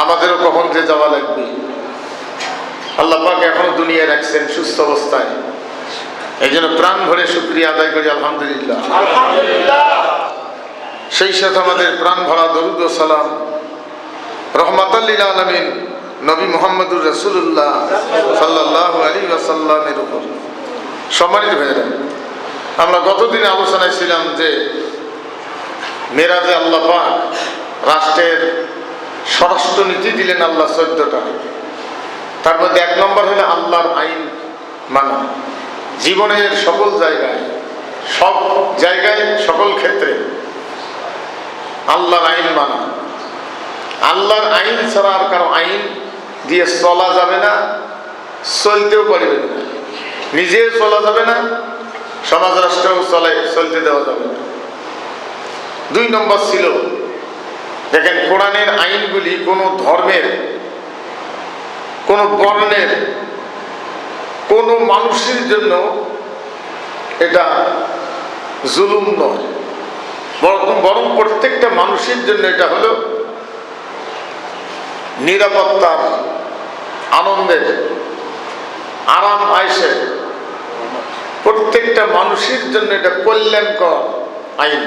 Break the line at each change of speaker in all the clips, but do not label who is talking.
আমাদেরও কখন যে যাওয়া লাগবে। আল্লাহ পাক এখনো দুনিয়ায় রাখছেন সুস্থ অবস্থায়, এই জন্য প্রাণ ভরে শুকরিয়া আদায় করি আলহামদুলিল্লাহ। সেই সাথে আমাদের প্রাণ ভরা দরুদ ও সালাম রহমাতাল লিল আলামিন নবী মুহাম্মদুর রাসূলুল্লাহ সাল্লাল্লাহু আলাইহি ওয়াসাল্লামের উপর। সম্মানিত ভাইয়েরা, আমরা গতদিন আলোচনায় ছিলাম যে মেরাজে আল্লাহ পাক রাষ্ট্রের স্বরাষ্ট্র নীতি দিলেন আল্লাহ 14টা। তার মধ্যে 1 নম্বর হলো আল্লাহর আইন মানা। জীবনের সকল জায়গায়, সব জায়গায়, সকল ক্ষেত্রে আল্লাহর আইন মানা। আল্লাহর আইন ছাড়া আর কারো আইন দিয়ে চলা যাবে না, চলতেও পারবে না। নিজেও চলা যাবে না, সমাজ রাষ্ট্রেও চলতে দেওয়া যাবে না। 2 নম্বর ছিল, দেখেন কোরআনের আইনগুলি কোনো ধর্মের, কোনো বর্ণের, কোনো মানুষের জন্য এটা জুলুম নয়, বরং প্রত্যেকটা মানুষের জন্য এটা হলো নিরাপত্তার, আনন্দের, আরাম আয়েশের, প্রত্যেকটা মানুষের জন্য এটা কল্যাণকর আইন।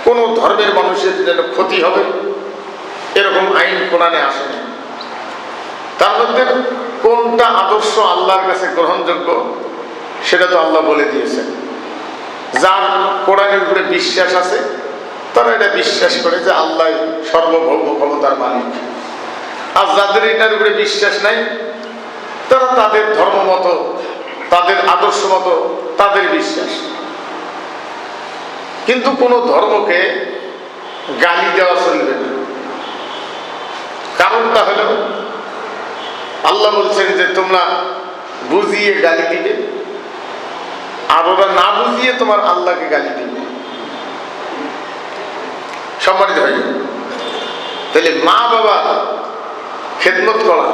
কোনো ধর্মের মানুষের জন্য ক্ষতি হবে এরকম আইন কোরআনে আসে না। তার মধ্যে কোনটা আদর্শ আল্লাহর কাছে গ্রহণযোগ্য সেটা তো আল্লাহ বলে দিয়েছেন। যার কোরআনের উপরে বিশ্বাস আছে তারা এটা বিশ্বাস করে যে আল্লাহ সর্বভৌম ক্ষমতার মালিক। আর যাদের এটার উপরে বিশ্বাস নাই তারা তাদের ধর্ম মতো, তাদের আদর্শ মতো তাদের বিশ্বাস। কিন্তু কোনো ধর্মকে গালি দেওয়া চলবে না। কারণটা হলো আল্লাহ বলছেন যে তোমরা বুঝিয়ে গালি দিবে, আর ওরা না বুঝিয়ে তোমার আল্লাহকে গালি দিবে। সম্মানিত ভাই, তাহলে মা বাবা খেদমত করা,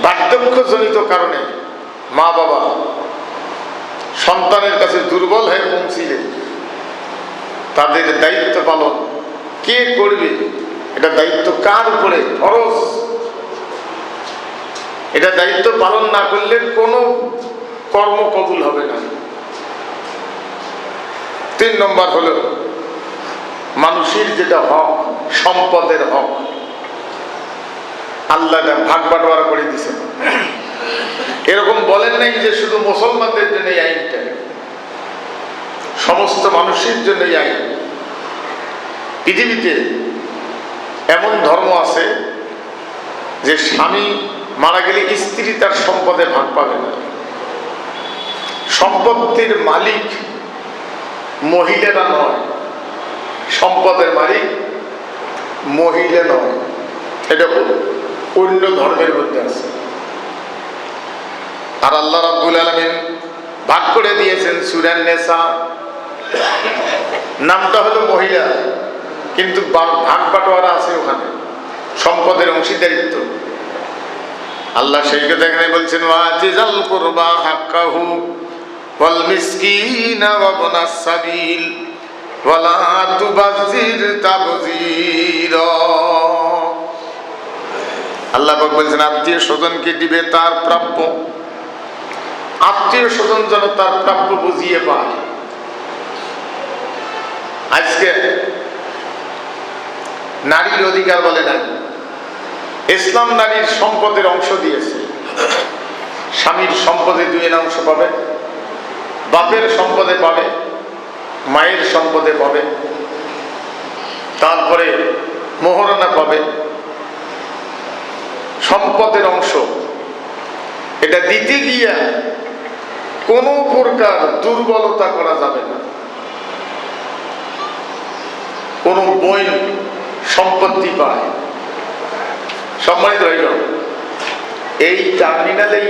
বার্ধক্যজনিত কারণে মা বাবা সন্তানের কাছে দুর্বল হয়ে পৌঁছিলে তাদের দায়িত্ব পালন কে করবে? এটা দায়িত্ব কার উপরে ফরজ? এটা দায়িত্ব পালন না করলে কোনো কর্ম কবুল হবে না। 3 নম্বর হলো মানুষের যেটা হক, সম্পদের হক, আল্লাহ ভাগ বাটোয়ারা করে দিয়েছেন। এরকম বলেন নাই যে শুধু মুসলমানদের জন্য এই আইনটা, সমস্ত মানুষের জন্য এই আইন। পৃথিবীতে এমন ধর্ম আছে যে স্বামী মারা গেলে স্ত্রী তার সম্পদে ভাগ পাবে না। সম্পত্তির মালিক মহিলারা নয়, সম্পদের মালিক মহিলা নয়। এটা অন্য ধর্মের মধ্যে আছে। আর আল্লাহ রাব্বুল আলামিন ভাগ করে দিয়েছেন সূরা নিসা, নামটা হলো মহিলা, কিন্তু ভাগ বাটোয়ারা আছে ওখানে, সম্পদের অংশীদারিত্ব। আল্লাহ সেই কথা এখানে বলছেন, ওয়াতিজাল কুরবা হাক্কাহু ওয়াল মিসকিনা ওয়া ইবনাস সাবিল ওয়ালা তুবাযির তাবযীরা। আল্লাহ পাক বলছেন আত্মীয় স্বজনকে দিবে তার প্রাপ্য, আত্মীয় স্বজন যেন তার প্রাপ্য বুঝিয়ে পায়। আজকে নারীর অধিকার বলে না, ইসলাম নারীর সম্পদের অংশ দিয়েছে। স্বামীর সম্পদে 2 অংশ পাবে, বাপের সম্পদে পাবে, মায়ের সম্পদে পাবে, তারপরে মোহরানা পাবে। সম্পদের অংশ এটা দিতে গিয়া কোনো প্রকার দুর্বলতা করা যাবে না। কোনো বোন সম্পত্তি পায়, সম্মানিত হয়ে গেল। এই টার্মিনালেই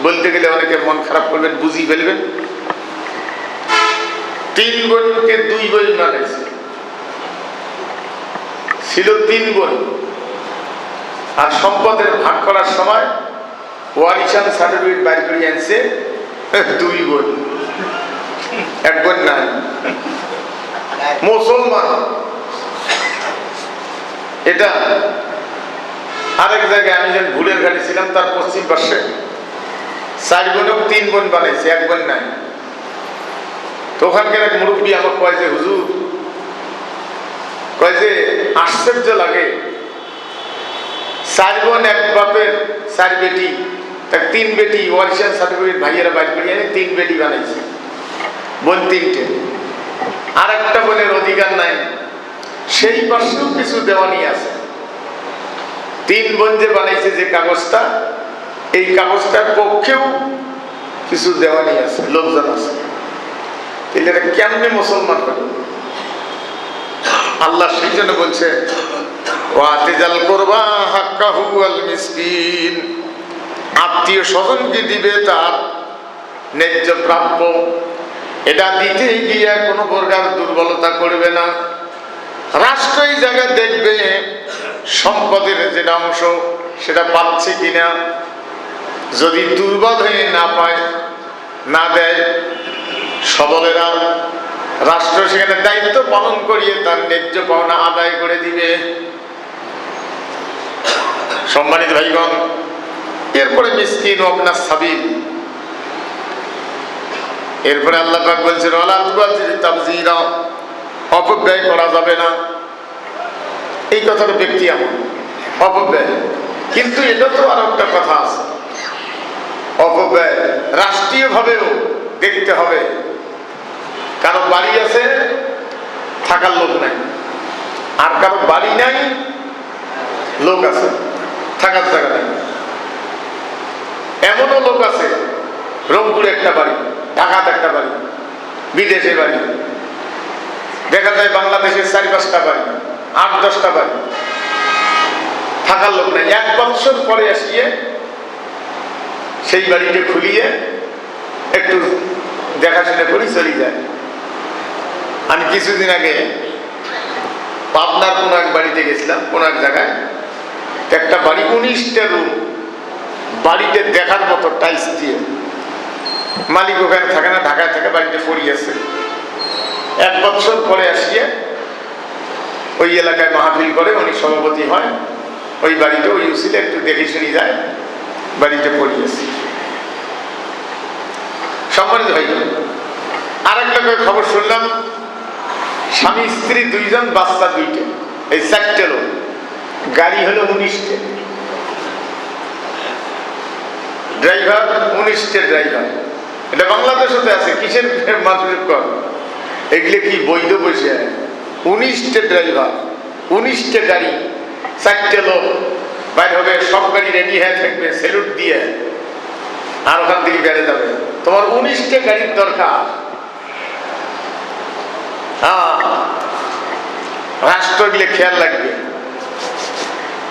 বলতে গেলে অনেকে মন খারাপ করবেন, বুঝিয়ে ফেলবেন। 3 বোনকে 2 বোন বানাইছে, ছিল 3 বোন। আর সম্পদের ভাগ করার সময় ওয়ারিশান সার্টিফিকেট বাইর করে আনছে 2 বোন, 1 বোন নাই। মুসলমান এটা আরেক জায়গায় আমি যখন ভুলের ঘাটে ছিলাম তার পশ্চিম পাশে 4 বোন 3 বোন বানাইছে, 1 বোন নাই। তো ওখানকার এক মুরব্বী আমাকে কয় যে হুজুর, কয় যে আশ্চর্য লাগে, 4 বোন 1 বাপের 4 বেটি, তার 3 বেটি ওয়ারিশান সার্টিফিকেট ভাইয়েরা বাইর করে এনে 3 বেটি বানাইছে, বোন 3টে। আর একটা বোনের অধিকার নাই, সেই পাশেও কিছু দেওয়ানি আছে। 3 বোন যে বানাইছে যে কাগজটা, এই কাগজটার পক্ষেও কিছু দেওয়ানি আছে, লোকজন আছে। তাহলে এটা কেমনে মুসলমান হবে? আল্লাহ সেই জন্য বলছে ওয়াতিজাল কুরবা হাক্কাহু ওয়াল মিসকিন, আত্মীয় স্বজনকে দিবে তার ন্যায্য প্রাপ্য। এটা দিতে গিয়ে কোনো প্রকার দুর্বলতা করবে না। রাষ্ট্র এই জায়গায় দেখবে সম্পদের যেটা অংশ সেটা পাচ্ছে কিনা, যদি দুর্বল হয়ে না পায়, না দেয়, সবলেরা রাষ্ট্র সেখানে দায়িত্ব পালন করিয়ে তার ন্যায্য পাওনা আদায় করে দিবে। সম্মানিত ভাইগণ, এরপরে মিসকিন ও ইবনাস সাবিল, এরপরে আল্লাহ পাক বলছেন ওয়ালা তুবাযির তাবযীরা, অপব্যয় করা যাবে না। এই কথাটা ব্যক্তি এমন অপব্যয়, কিন্তু এটা তো আর একটা কথা আছে, অপব্যয় রাষ্ট্রীয়ভাবেও দেখতে হবে। কারো বাড়ি আছে, থাকার লোক নাই, আর কারো বাড়ি নাই, লোক আছে, থাকার জায়গা নাই। এমনও লোক আছে রংপুরে একটা বাড়ি, ঢাকাতে একটা বাড়ি, বিদেশে বাড়ি, দেখা যায় বাংলাদেশের 4-5টা বাড়ি, 8-10টা বাড়ি, থাকার লোক নাই। 1 বছর পরে আসিয়ে সেই বাড়িটা খুলিয়ে একটু দেখাশোনা করি চলে যায়। আমি কিছুদিন আগে পাবনার কোনো এক বাড়িতে গেছিলাম, কোনো এক জায়গায় একটা বাড়ি, 19টা রুম, বাড়িতে দেখার মতো টাইলস দিয়ে। মালিক ওখানে থাকে না, ঢাকায় থাকে, বাড়িতে পড়িয়েছে। 1 বছর পরে আসিয়ে ওই এলাকায় মাহফিল করে, উনি সভাপতি হয়, ওই বাড়িতে ওই উসিলে একটু দেখে শুনি যায়, বাড়িতে পড়িয়েছে। সম্মানিত ভাই, আরেক লোকের খবর শুনলাম, স্বামী স্ত্রী 2 জন, বাচ্চা 2টে, এই 4টে লোক, গাড়ি হলো 19টে, ড্রাইভার 19টে ড্রাইভার। এটা বাংলাদেশতে আছে, কিসের মানুষের কর, এগুলো কি বৈধ বসে? 19টে ড্রাইভার, 19টে গাড়ি, 4টে লোক বাইরে হবে, সব গাড়ি রেডি হয়ে থাকবে সেলুট দিয়ে, আর ওখান থেকে বেড়ে যাবে। তোমার 19টে গাড়ির দরকার। হ্যাঁ, রাষ্ট্র গেলে খেয়াল লাগবে।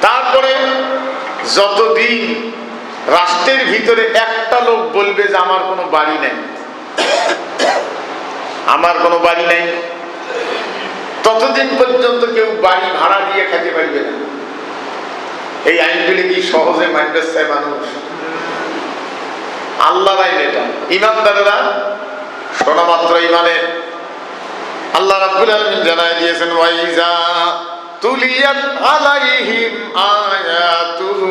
তারপরে যতদিন রাষ্ট্রের ভিতরে একটা লোক বলবে যে আমার কোনো বাড়ি নেই, আমার কোনো বাড়ি নেই, ততদিন পর্যন্ত কেউ বাড়ি ভাড়া দিয়ে খেতে পারবে না। এই আইনগুলি কি সহজে মানবে চায় মানুষ? আল্লাহর আইন এটা। ইমানদারেরা শোনা মাত্র ইমানে আল্লাহ রাব্বুল আলামিন জানায় দিয়েছেন ওয়াইজা তুলিয়াত আলাইহিম আয়াতুহু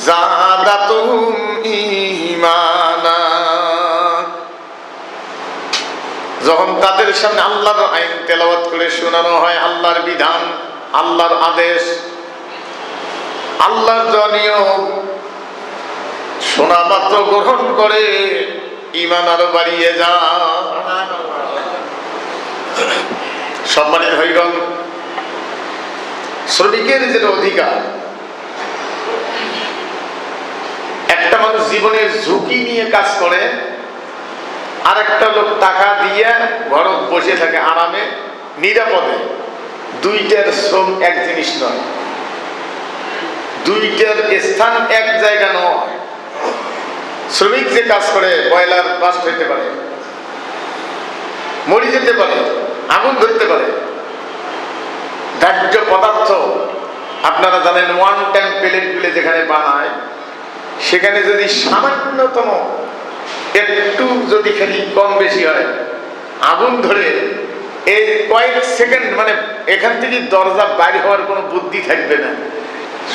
যাদাতুহুম ঈমানা, যখন তাদের সামনে আল্লাহর আইন তেলাওয়াত করে শোনানো হয়, আল্লাহর বিধান, আল্লাহর আদেশ, আল্লাহর নিয়ম শোনা মাত্র গ্রহণ করে ঈমান আরো বাড়িয়ে যায়। সম্মানিত ভাইগণ, শ্রমিকের যেটা অধিকার, একটা মানুষ জীবনের ঝুঁকি নিয়ে কাজ করে, আর একটা লোক টাকা দিয়ে ঘরে বসে থাকে আরামে নিরাপদে। 2টার শ্রম এক জিনিস নয়, 2টার স্থান এক জায়গা নয়। শ্রমিক যে কাজ করে, বয়লার বাস্ট হইতে পারে, মরে যেতে পারে, আগুন ধরতে পারে। দাহ্য পদার্থ আপনারা জানেন, 1 টাইম প্লেটগুলো যেখানে বানায়, সেখানে যদি সামান্যতম একটু যদি খালি কম বেশি হয়, আগুন ধরে এই কয়েক সেকেন্ড মানে এখান থেকে দরজা বাইরে হওয়ার কোনো বুদ্ধি থাকবে না,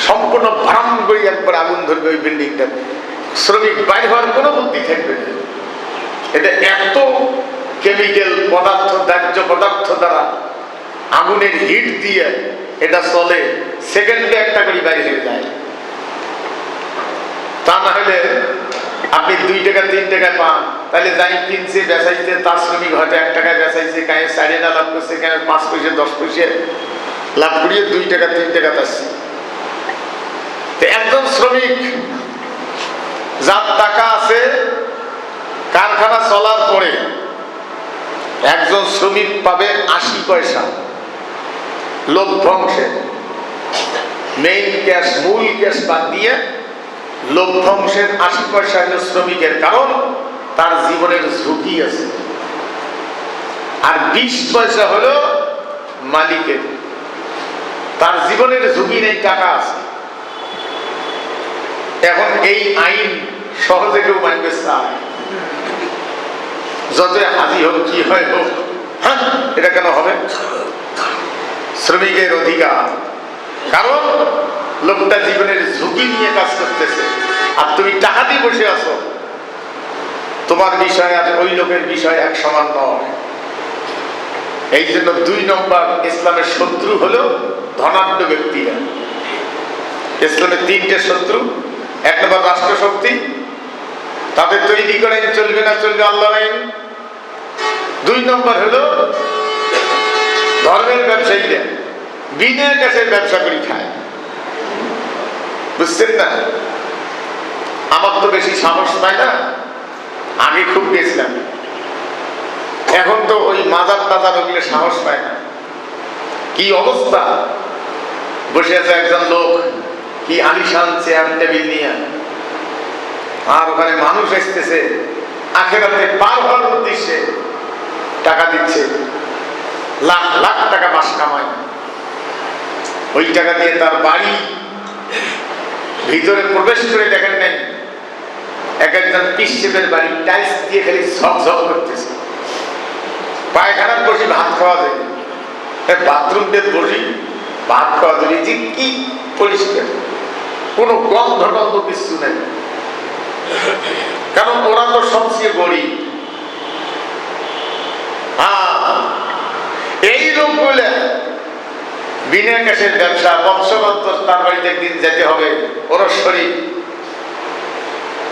সম্পূর্ণ ভারাম করে একবার আগুন ধরবে ওই বিল্ডিংটা, শ্রমিক বাইরে হওয়ার কোনো বুদ্ধি থাকবে না। এটা এত কেমিক্যাল পদার্থ, দাহ্য পদার্থ দ্বারা আগুনের হিট দিয়ে এটা চলে, সেকেন্ডে একটা করে বাইরে হয়ে যায়। তা না হলে আপনি 2 টাকা 3 টাকা পান, তাহলে যাই কিনছে বেচাইছে তার শ্রমিক হয়তো 1 টাকায় বেচাইছে, কায়ে 4 আনা লাভ করছে, কায়ে 5 পয়সা 10 পয়সা লাভ করিয়ে 2 টাকা 3 টাকা পাচ্ছে। একজন শ্রমিক যার টাকা আছে, কারখানা চলার পরে একজন শ্রমিক পাবে 80 পয়সা লভ্যাংশে, মেইন ক্যাশ মূল ক্যাশ বাদ দিয়ে লভ্যাংশের 80 পয়সা হলো শ্রমিকের, কারণ তার জীবনের ঝুঁকি আছে। আর 20 পয়সা হলো মালিকের, তার জীবনের ঝুঁকি নেই, টাকা আছে। এখন এই আইন সহজে কেউ মানবে চায়, যতই হাজি হোক কি হয় হোক, হ্যাঁ এটা কেন হবে? শ্রমিকের অধিকার, কারণ লোকটা জীবনের ঝুঁকি নিয়ে কাজ করতেছে, আর তুমি টাকা দিয়ে বসে আছো, তোমার বিষয় আর ওই লোকের বিষয় এক সমান নয়। এই জন্য 2 নম্বর ইসলামের শত্রু হলো ধনাঢ্য ব্যক্তিরা। ইসলামের 3টে শত্রু। 1 নম্বর রাষ্ট্রশক্তি, তাদের তৈরি করে চলবে না, চলবে আল্লাহর আইন। 2 নম্বর হলো ধর্মের ব্যবসায়ীরা, বিনা কাছে ব্যবসা করে খায়, বুঝছেন না? আমার তো বেশি সাহস পায় না, আগে খুব গেছিলাম, এখন তো ওই মাজার টাজার ওগুলো সাহস পায় না। কি অবস্থা, বসে আছে একজন লোক, কি আলিশান চেয়ার টেবিল নিয়ে, আর ওখানে মানুষ আসতেছে আখেরাতে পার হওয়ার উদ্দেশ্যে, টাকা দিচ্ছে, লাখ লাখ টাকা মাস কামায়। ওই টাকা দিয়ে তার বাড়ি ভিতরে প্রবেশ করে দেখেন নাই, এক একজন পিসেবের বাড়ি টাইলস দিয়ে খালি ঝকঝক করতেছে। পায়খানার বসি ভাত খাওয়া যায়, বাথরুমে বসি ভাত খাওয়া যায়, যে কি পরিষ্কার, কোনো গন্ধ টন্ধ কিছু নেই, কারণ ওরা তো সবচেয়ে গরিব। এই লোকগুলো বিনা ক্যাশের ব্যবসা, বংশগত, তার বাড়িতে একদিন যেতে হবে, ওর শরীর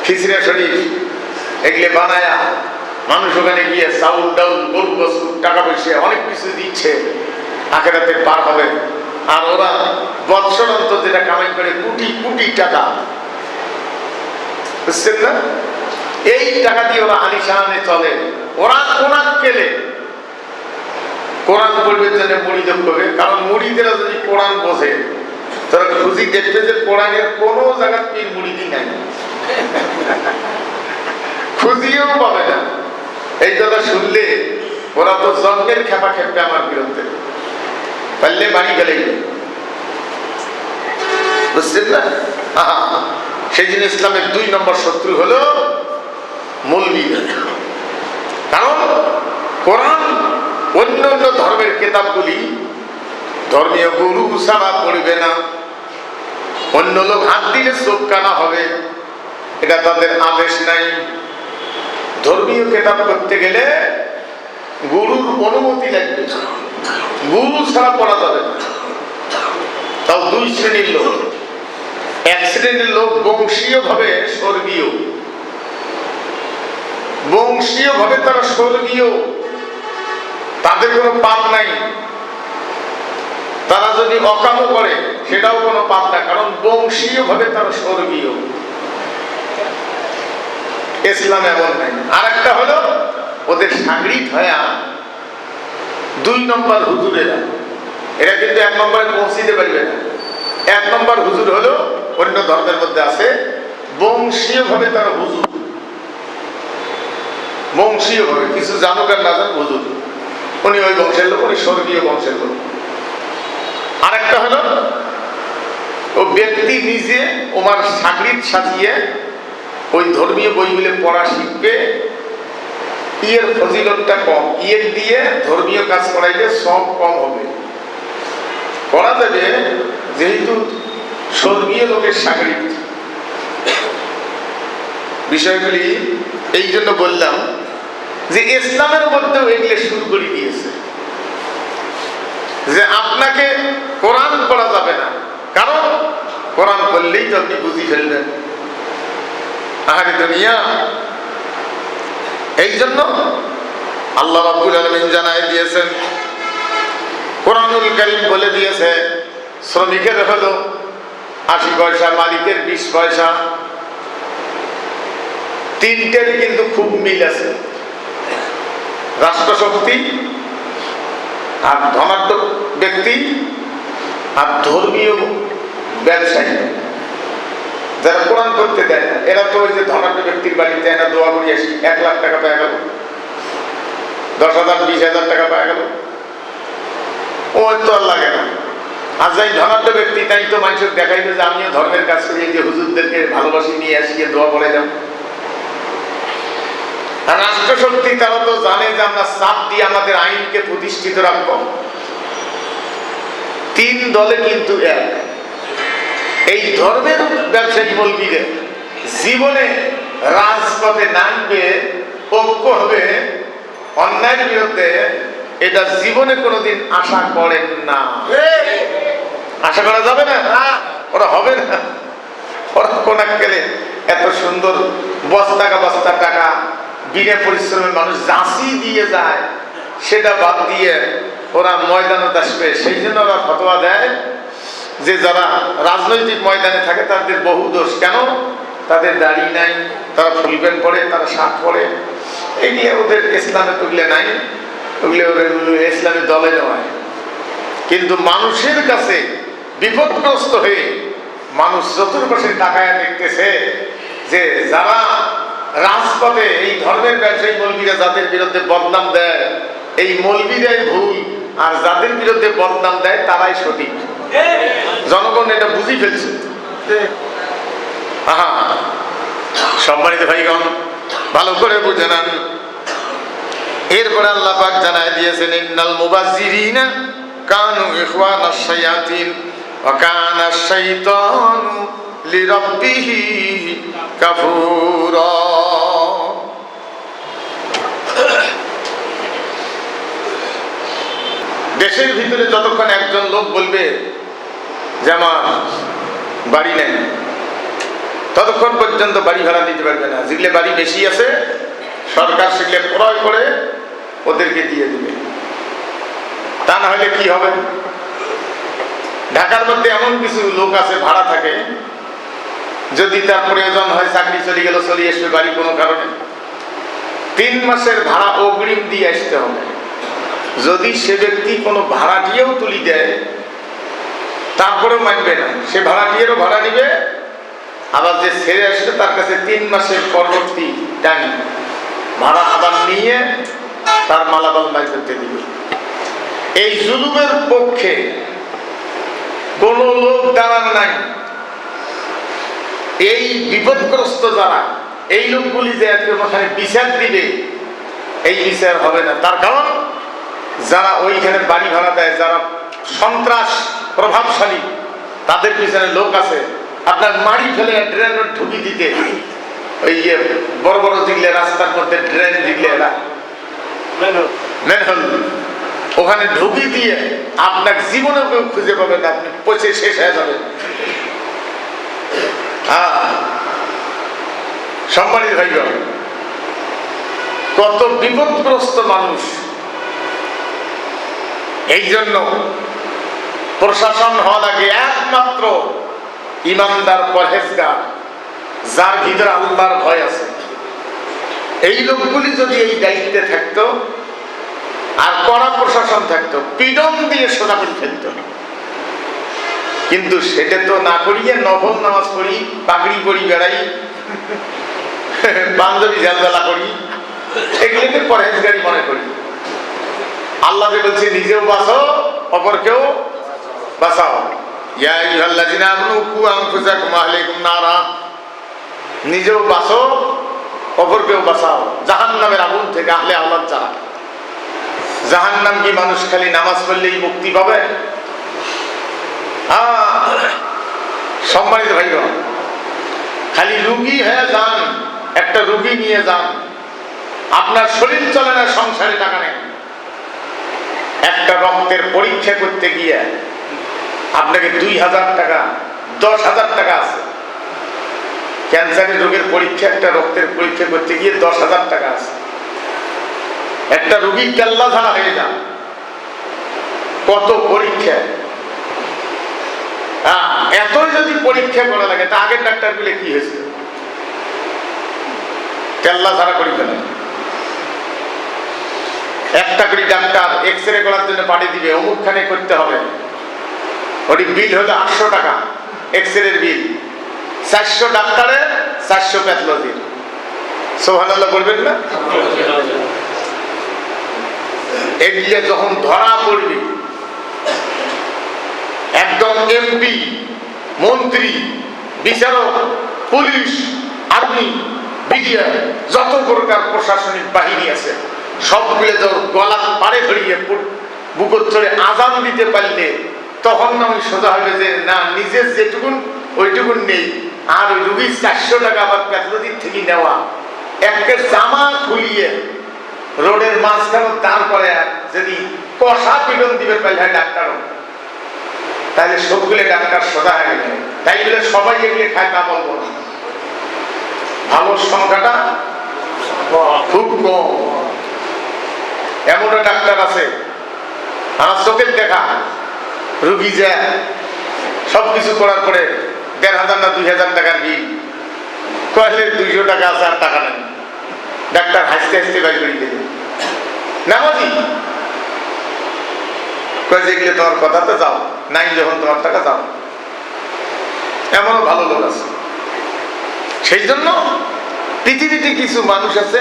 খিচড়া শরীর এগুলো বানায়া মানুষ ওখানে গিয়ে চাউল ডাউল গরু বস্তু টাকা পয়সা অনেক কিছু দিচ্ছে, আখেরাতে পার হবে। আর ওরা বৎসরান্ত যেটা কামাই করে কোটি কোটি টাকা, বুঝছেন না? এই টাকা দিয়ে ওরা আলিশানে চলে। ওরা কোরআন কেলে, কোরআন বলবে জন্য মুড়িদ করবে, কারণ মুড়িদেরা যদি কোরআন বোঝে তারা খুঁজি দেখবে যে কোরআনের কোনো জায়গা পীর মুড়িদি নাই, খুঁজিয়েও পাবে না। এই কথা শুনলে ওরা তো জন্মের খেপা খেপবে আমার বিরুদ্ধে, পারলে বাড়ি গেলে, বুঝছেন না? সেই জন্য ইসলামের 2 নম্বর শত্রু হলো মৌলবী, কারণ কোরআন অন্য অন্য ধর্মের কিতাবগুলি ধর্মীয় গুরু ছাড়া পড়বে না, অন্য লোক হাত দিলে চোখ কানা হবে, এটা তাদের আদেশ নাই। ধর্মীয় কিতাব করতে গেলে গুরুর অনুমতি লাগবে, গুরু ছাড়া পড়া যাবে না। তাও 2 শ্রেণীর লোক। 1 শ্রেণীর লোক বংশীয় ভাবে স্বর্গীয়, বংশীয় ভাবে তারা স্বর্গীয়, তাদের কোনো পাপ নাই, তারা যদি অকামও করে সেটাও কোনো পাপ না, কারণ বংশীয় ভাবে তারা স্বর্গীয়। ইসলাম এমন নাই। আর একটা হলো ওদের সাগরিত হয়া 2 নম্বর হুজুরেরা, এরা কিন্তু 1 নম্বরে পৌঁছিতে পারবে না। 1 নম্বর হুজুর হলো অন্য ধর্মের মধ্যে আছে, বংশীয় ভাবে তারা হুজুর, বংশীয় ভাবে, কিছু জানুক আর না জানুক হুজুর, উনি ওই বংশের লোক, উনি স্বর্গীয় বংশের লোক। আর একটা হলো ও ব্যক্তি নিজে ওমার সাগরিত সাজিয়ে ওই ধর্মীয় বইগুলো পড়া শিখবে, ইয়ের ফজিলতটা কম, ইয়ের দিয়ে ধর্মীয় কাজ করাইলে সব কম হবে। করা যাবে যেহেতু স্বর্গীয় লোকের সাগরিক। বিষয়গুলি এই জন্য বললাম যে ইসলামের মধ্যেও এগুলো শুরু করে দিয়েছে যে আপনাকে কোরআন পড়া যাবে না, কারণ কোরআন পড়লেই তো আপনি বুঝি ফেলবেন। আহারে দুনিয়া, এই জন্য আল্লাহ রাব্বুল আলামিন জানাই দিয়েছেন, কোরআনুল কারীম বলে দিয়েছে শ্রমিকের হলো 80 পয়সা, মালিকের 20 পয়সা। তিনটের কিন্তু খুব মিল আছে। রাষ্ট্রশক্তি আর ধনাঢ্য ব্যক্তি আর ধর্মীয় ব্যবসায়ী যারা কোরআন পড়তে দেয় না, এরা তো ওই যে ধনাঢ্য ব্যক্তির বাড়িতে এরা দোয়া করি আসি, 1 লাখ টাকা পাওয়া গেল, 10,000 20,000 টাকা পাওয়া গেল, ও তো আর লাগে না। আর যাই ধনাঢ্য ব্যক্তি, তাই তো মানুষের দেখাইবে যে আমিও ধর্মের কাজ করি, যে হুজুরদেরকে ভালোবাসি, নিয়ে আসি, দোয়া বলে যাও। আর রাষ্ট্রশক্তি তারা তো জানে যে আমরা চাপ দিয়ে আমাদের আইনকে প্রতিষ্ঠিত রাখবো। 3 দলে কিন্তু এক। এই ধর্মের ব্যবসায়ী মৌলবীদের জীবনে রাজপথে নামবে, ঐক্য হবে অন্যায়ের বিরুদ্ধে, এটা জীবনে কোনোদিন আশা করেন না। আশা করা যাবে না, ওরা হবে না। ওরা কোন গেলে এত সুন্দর বস্তা টাকা বিনা পরিশ্রমে মানুষ জাঁচি দিয়ে যায়, সেটা বাদ দিয়ে ওরা ময়দানে আসবে। সেই জন্য ওরা ফতোয়া দেয় যে যারা রাজনৈতিক ময়দানে থাকে তাদের বহু দোষ। কেন? তাদের দাড়ি নাই, তারা ফুল প্যান্ট পরে, তারা শার্ট পরে, এগুলো ওদের ইসলামে তুললে নাই, ওগুলো ওদের ইসলামী দলে নয়। কিন্তু মানুষের কাছে বিপদগ্রস্ত হয়ে মানুষ চতুর্পাশে তাকায় দেখতেছে যে যারা রাজপথে এই ধর্মের ব্যবসায়ী মৌলবীরা যাদের বিরুদ্ধে বদনাম দেয়, এই মৌলবীরাই ভুল, আর যাদের বিরুদ্ধে বদনাম দেয় তারাই সঠিক। জনগণ এটা বুঝি ফেলছে। সম্মানিত ভাইগণ, ভালো করে বুঝে নেন। এরপরে আল্লাহ পাক জানায় দিয়েছেন, ইন্নাল মুবাজ্জিরিনা কানু ইখওয়ানাশ শায়াতিন ওয়া কানাশ শাইতানু লিরাব্বিহি কাফুরা। দেশের ভিতরে যতক্ষণ একজন লোক বলবে যে আমার বাড়ি নেই, ততক্ষণ পর্যন্ত বাড়ি ভাড়া দিতে পারবে না। যেগুলো বাড়ি বেশি আছে সরকার সেগুলো ক্রয় করে ওদেরকে দিয়ে দিবে। তা না হলে কি হবে? ঢাকার মধ্যে এমন কিছু লোক আছে ভাড়া থাকে, যদি তার প্রয়োজন হয় চাকরি চলে গেল, চলে আসবে বাড়ি কোনো কারণে, 3 মাসের ভাড়া অগ্রিম দিয়ে আসতে হবে। যদি সে ব্যক্তি কোনো ভাড়াটিয়েও তুলি দেয় তারপরেও মানবে না, সে ভাড়াটিয়েরও ভাড়া নিবে, আবার যে ছেড়ে আসবে তার কাছে 3 মাসের পরবর্তী টাইম ভাড়া আবার নিয়ে তার মালামাল মাই করতে দিবে। এই জুলুমের পক্ষে কোন লোক দাঁড়ান নাই। এই বিপদগ্রস্ত যারা, এই লোকগুলি যে ওখানে বিচার দিবে, এই বিচার হবে না। তার কারণ যারা ওইখানে বাড়ি ভাড়া দেয়, যারা সন্ত্রাস প্রভাবশালী, তাদের পিছনে লোক আছে। আপনার মাড়ি ফেলে ড্রেন ঢুকি দিতে, ওই যে বড় বড় যেগুলো রাস্তার মধ্যে ড্রেন যেগুলো ম্যানহোল, ওখানে ঢুকি দিয়ে আপনার জীবনেও কেউ খুঁজে পাবেন না, আপনি পচে শেষ হয়ে যাবেন। সম্মানিত ভাইগণ, কত বিপদগ্রস্ত মানুষ। এই জন্য প্রশাসন হওয়া লাগে একমাত্র ইমানদার, পরহেজগার, যার ভিতরে আল্লাহর ভয় আছে। এই লোকগুলি যদি এই দায়িত্বে থাকতো আর কড়া প্রশাসন থাকতো, পীড়ন দিয়ে সোজা করে ফেলত। কিন্তু সেটা তো না করিয়ে নফল নামাজ পড়ি, পাগড়ি পরি, বেড়াই, বান্ধবী জালজালা করি, এগুলিকে পরহেজগারি মনে করি। আল্লাহ যে বলছে নিজেও বাঁচো, অপরকেও বাঁচাও। ইয়া আইয়ুহাল্লাযিনা আমানু কু আনফুসাকুম ওয়া আহলিকুম নারা, নিজেও বাঁচো অপরকেও বাঁচাও জাহান্নামের আগুন থেকে, আহলে আওলাদ যারা। জাহান্নাম কি মানুষ খালি নামাজ পড়লেই মুক্তি পাবে? সম্মানিত ভাইরা, খালি রুগী হয়ে যান, একটা রুগী নিয়ে যান, আপনার শরীর চলে না, সংসারে টাকা নেই, একটা রক্তের পরীক্ষা করতে গিয়ে আপনাকে 2000 টাকা 10,000 টাকা আছে। ক্যান্সারের রোগের পরীক্ষা, একটা রক্তের পরীক্ষা করতে গিয়ে 10,000 টাকা আছে। একটা রোগী কেল্লা ঝাড়া হয়ে যান, কত পরীক্ষা। এতই যদি পরীক্ষা করা লাগে, তা আগের ডাক্তার গুলো কি হয়েছে? কেল্লা ঝাড়া করি ফেলে। একটা করে ডাক্তার এক্সরে করার জন্য পাঠিয়ে দিবে, অমুকখানে করতে হবে, ওটি বিল হলো 800 টাকা, এক্সরের বিল। 400 ডাক্তারের, 400 প্যাথোলজির। সুবহানাল্লাহ বলবেন না? এগুলো যখন ধরা পড়বে, একদম এমপি, মন্ত্রী, বিচারক, পুলিশ, আর্মি, বিডিআর, যত প্রকার প্রশাসনিক বাহিনী আছে, সবগুলো যখন গলা পাড়ে ধরিয়ে বুকত চড়ে আজান দিতে পারলে, তখন আমি সোজা হবে যে না, নিজের যেটুকুন ওইটুকুন নেই, আর ওই রুগীর 400 টাকা আবার প্যাথোলজির থেকে নেওয়া, একটা জামা খুলিয়ে রোডের মাঝখানে দাঁড় করে যদি কষা পিটন দিবে পারলে ডাক্তারও, তাহলে সবগুলো ডাক্তার সোজা হয়ে গেলে। তাই বলে সবাই এগুলো খায় তা বলবো না, ভালো সংখ্যাটা খুব কম। এমনও ডাক্তার আছে, আমার চোখের দেখা, রুগী যায় সবকিছু করার পরে 1,500 না 2,000 টাকার বিল, কয়েলে 200 টাকা আছে, আর টাকা নেই। ডাক্তার হাসতে হাসতে বাড়ি করে দিল, নামাজি কয়ে যেগুলো তোমার কথা তো যাও, নাই যখন তোমার টাকা যাও। এমনও ভালো লোক আছে। সেই জন্য পৃথিবীতে কিছু মানুষ আছে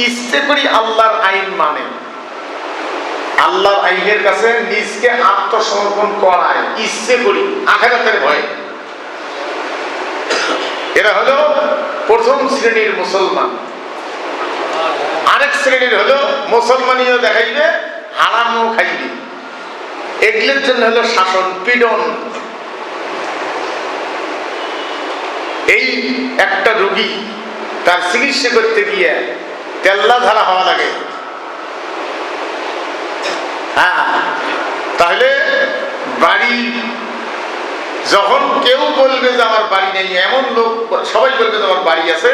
ইচ্ছে করি আল্লাহর আইন মানে, আল্লাহর আইনের কাছে নিজকে আত্মসমর্পণ করায় ইচ্ছে করি, আখিরাতের ভয়ে। এরা হলো প্রথম শ্রেণীর মুসলমান। আরেক শ্রেণীর হলো মুসলমানিও দেখাইবে, হারামও খাইবে। এগুলোর জন্য হলো শাসন, পীড়ন। এই একটা রোগী তার চিকিৎসা করতে গিয়ে তেল্লা ধারা হওয়া লাগে, তাহলে বাড়ি যখন কেউ বলবে যে আমার বাড়ি নেই, এমন লোক সবাই বলবে যে আমার বাড়ি আছে,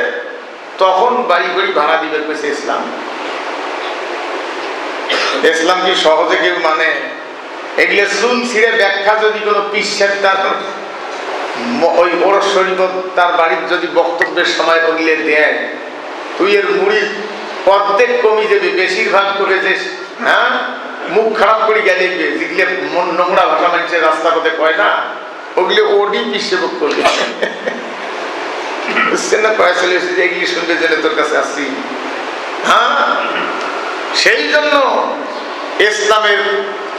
তখন বাড়ি বাড়ি ভাড়া দিবে পেছে ইসলাম। ইসলাম কি সহজে কেউ মানে? এগুলো চুল ছিঁড়ে ব্যাখ্যা যদি কোনো পিসের তার ওই ওরস শরীফত তার বাড়ির যদি বক্তব্যের সময় ওগুলো দেয়, তুই এর মুড়ির অর্ধেক কমে যাবে। বেশিরভাগ করে যে মুখ খারাপ করে গেলে যেগুলো নোংরা ভাষা মানুষের রাস্তা পথে কয় না, ওগুলো ওডি পিসে বুক করবে। বুঝছেন না? কয়ে চলে এসে যে এগুলি শুনতে জেনে তোর কাছে আসছি। সেই জন্য ইসলামের